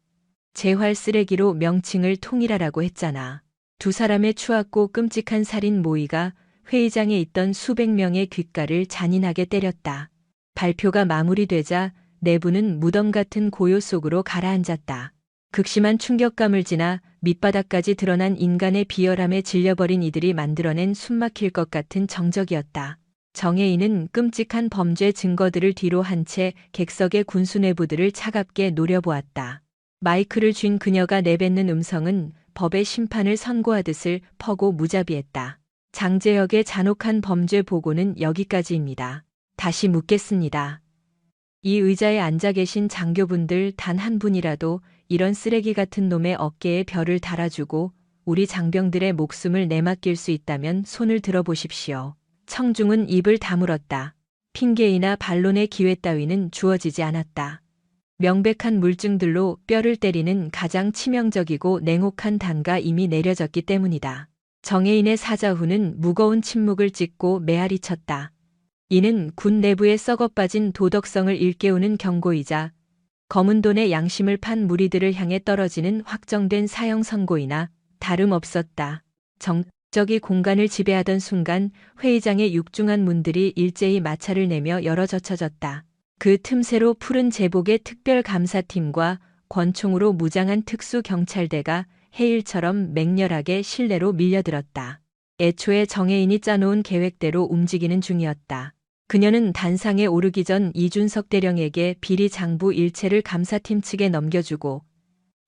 재활 쓰레기로 명칭을 통일하라고 했잖아. 두 사람의 추악고 끔찍한 살인 모의가 회의장에 있던 수백 명의 귓가를 잔인하게 때렸다. 발표가 마무리되자 내부는 무덤 같은 고요 속으로 가라앉았다. 극심한 충격감을 지나 밑바닥까지 드러난 인간의 비열함에 질려버린 이들이 만들어낸 숨막힐 것 같은 정적이었다. 정혜인은 끔찍한 범죄 증거들을 뒤로 한 채 객석의 군수 내부들을 차갑게 노려보았다. 마이크를 쥔 그녀가 내뱉는 음성은 법의 심판을 선고하듯을 퍼고 무자비했다. 장재혁의 잔혹한 범죄 보고는 여기까지입니다. 다시 묻겠습니다. 이 의자에 앉아 계신 장교분들 단 한 분이라도 이런 쓰레기 같은 놈의 어깨에 별을 달아주고 우리 장병들의 목숨을 내맡길 수 있다면 손을 들어보십시오. 청중은 입을 다물었다. 핑계이나 반론의 기회 따위는 주어지지 않았다. 명백한 물증들로 뼈를 때리는 가장 치명적이고 냉혹한 단가 이미 내려졌기 때문이다. 정혜인의 사자후는 무거운 침묵을 찢고 메아리 쳤다. 이는 군 내부의 썩어빠진 도덕성을 일깨우는 경고이자 검은 돈의 양심을 판 무리들을 향해 떨어지는 확정된 사형 선고이나 다름없었다. 정적이 공간을 지배하던 순간 회의장의 육중한 문들이 일제히 마찰을 내며 열어 젖혀졌다. 그 틈새로 푸른 제복의 특별감사팀과 권총으로 무장한 특수경찰대가 해일처럼 맹렬하게 실내로 밀려들었다. 애초에 정혜인이 짜놓은 계획대로 움직이는 중이었다. 그녀는 단상에 오르기 전 이준석 대령에게 비리 장부 일체를 감사팀 측에 넘겨주고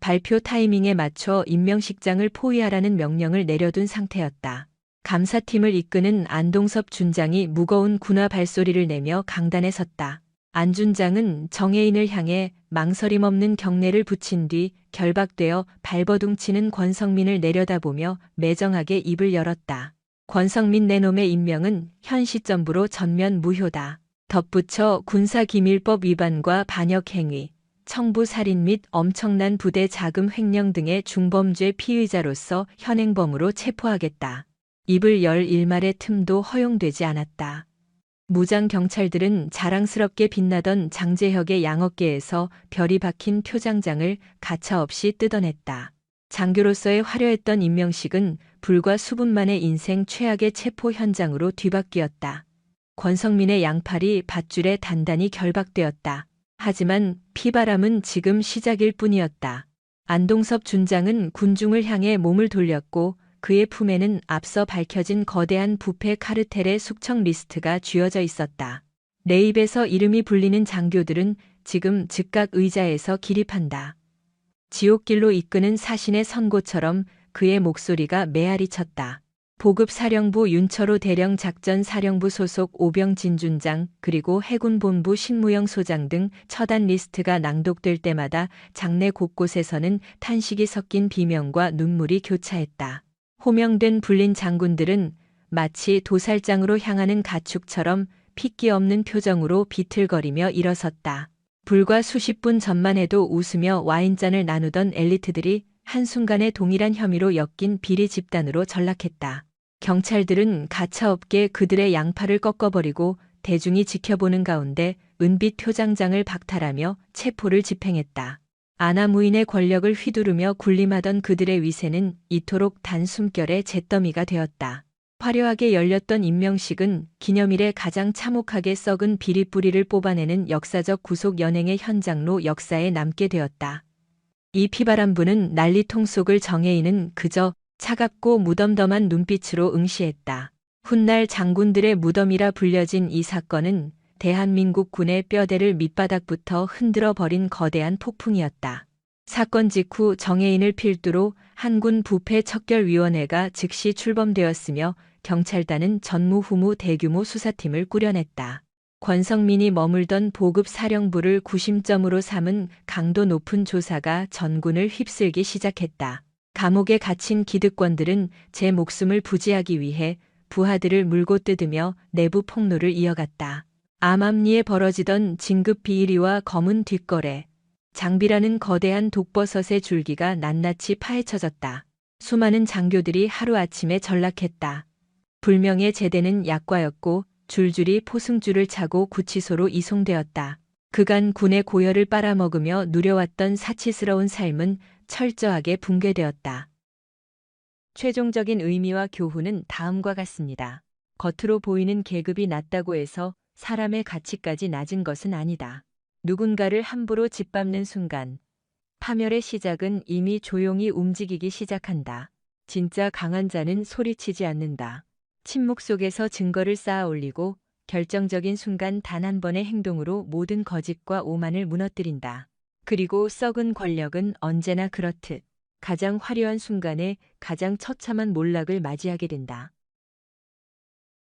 발표 타이밍에 맞춰 임명식장을 포위하라는 명령을 내려둔 상태였다. 감사팀을 이끄는 안동섭 준장이 무거운 군화 발소리를 내며 강단에 섰다. 안 준장은 정혜인을 향해 망설임 없는 경례를 붙인 뒤 결박되어 발버둥치는 권성민을 내려다보며 매정하게 입을 열었다. 권성민 내놈의 임명은 현 시점부로 전면 무효다. 덧붙여 군사기밀법 위반과 반역행위, 청부살인 및 엄청난 부대 자금 횡령 등의 중범죄 피의자로서 현행범으로 체포하겠다. 입을 열 일말의 틈도 허용되지 않았다. 무장 경찰들은 자랑스럽게 빛나던 장제혁의 양어깨에서 별이 박힌 표장장을 가차없이 뜯어냈다. 장교로서의 화려했던 임명식은 불과 수분 만의 인생 최악의 체포 현장으로 뒤바뀌었다. 권성민의 양팔이 밧줄에 단단히 결박되었다. 하지만 피바람은 지금 시작일 뿐이었다. 안동섭 준장은 군중을 향해 몸을 돌렸고 그의 품에는 앞서 밝혀진 거대한 부패 카르텔의 숙청 리스트가 쥐어져 있었다. 내 입에서 이름이 불리는 장교들은 지금 즉각 의자에서 기립한다. 지옥길로 이끄는 사신의 선고처럼 그의 목소리가 메아리 쳤다. 보급사령부 윤철호 대령 작전사령부 소속 오병 진준장 그리고 해군본부 신무영 소장 등 처단 리스트가 낭독될 때마다 장내 곳곳에서는 탄식이 섞인 비명과 눈물이 교차했다. 호명된 불린 장군들은 마치 도살장으로 향하는 가축처럼 핏기 없는 표정으로 비틀거리며 일어섰다. 불과 수십 분 전만 해도 웃으며 와인잔을 나누던 엘리트들이 한순간에 동일한 혐의로 엮인 비리 집단으로 전락했다. 경찰들은 가차없게 그들의 양팔을 꺾어버리고 대중이 지켜보는 가운데 은빛 표장장을 박탈하며 체포를 집행했다. 아나무인의 권력을 휘두르며 군림하던 그들의 위세는 이토록 단숨결에 잿더미가 되었다. 화려하게 열렸던 임명식은 기념일에 가장 참혹하게 썩은 비리뿌리를 뽑아내는 역사적 구속 연행의 현장로 역사에 남게 되었다. 이 피바람 부는 난리통 속을 정혜인은 그저 차갑고 무덤덤한 눈빛으로 응시했다. 훗날 장군들의 무덤이라 불려진 이 사건은 대한민국 군의 뼈대를 밑바닥부터 흔들어 버린 거대한 폭풍이었다. 사건 직후 정혜인을 필두로 한군 부패 척결위원회가 즉시 출범되었으며 경찰단은 전무후무 대규모 수사팀을 꾸려냈다. 권성민이 머물던 보급사령부를 구심점으로 삼은 강도 높은 조사가 전군을 휩쓸기 시작했다. 감옥에 갇힌 기득권들은 제 목숨을 부지하기 위해 부하들을 물고 뜯으며 내부 폭로를 이어갔다. 암암리에 벌어지던 진급 비리와 검은 뒷거래, 장비라는 거대한 독버섯의 줄기가 낱낱이 파헤쳐졌다. 수많은 장교들이 하루아침에 전락했다. 불명예 제대는 약과였고 줄줄이 포승줄을 차고 구치소로 이송되었다. 그간 군의 고열을 빨아먹으며 누려왔던 사치스러운 삶은 철저하게 붕괴되었다. 최종적인 의미와 교훈은 다음과 같습니다. 겉으로 보이는 계급이 낮다고 해서 사람의 가치까지 낮은 것은 아니다. 누군가를 함부로 짓밟는 순간 파멸의 시작은 이미 조용히 움직이기 시작한다. 진짜 강한 자는 소리치지 않는다. 침묵 속에서 증거를 쌓아 올리고 결정적인 순간 단 한 번의 행동으로 모든 거짓과 오만을 무너뜨린다. 그리고 썩은 권력은 언제나 그렇듯 가장 화려한 순간에 가장 처참한 몰락을 맞이하게 된다.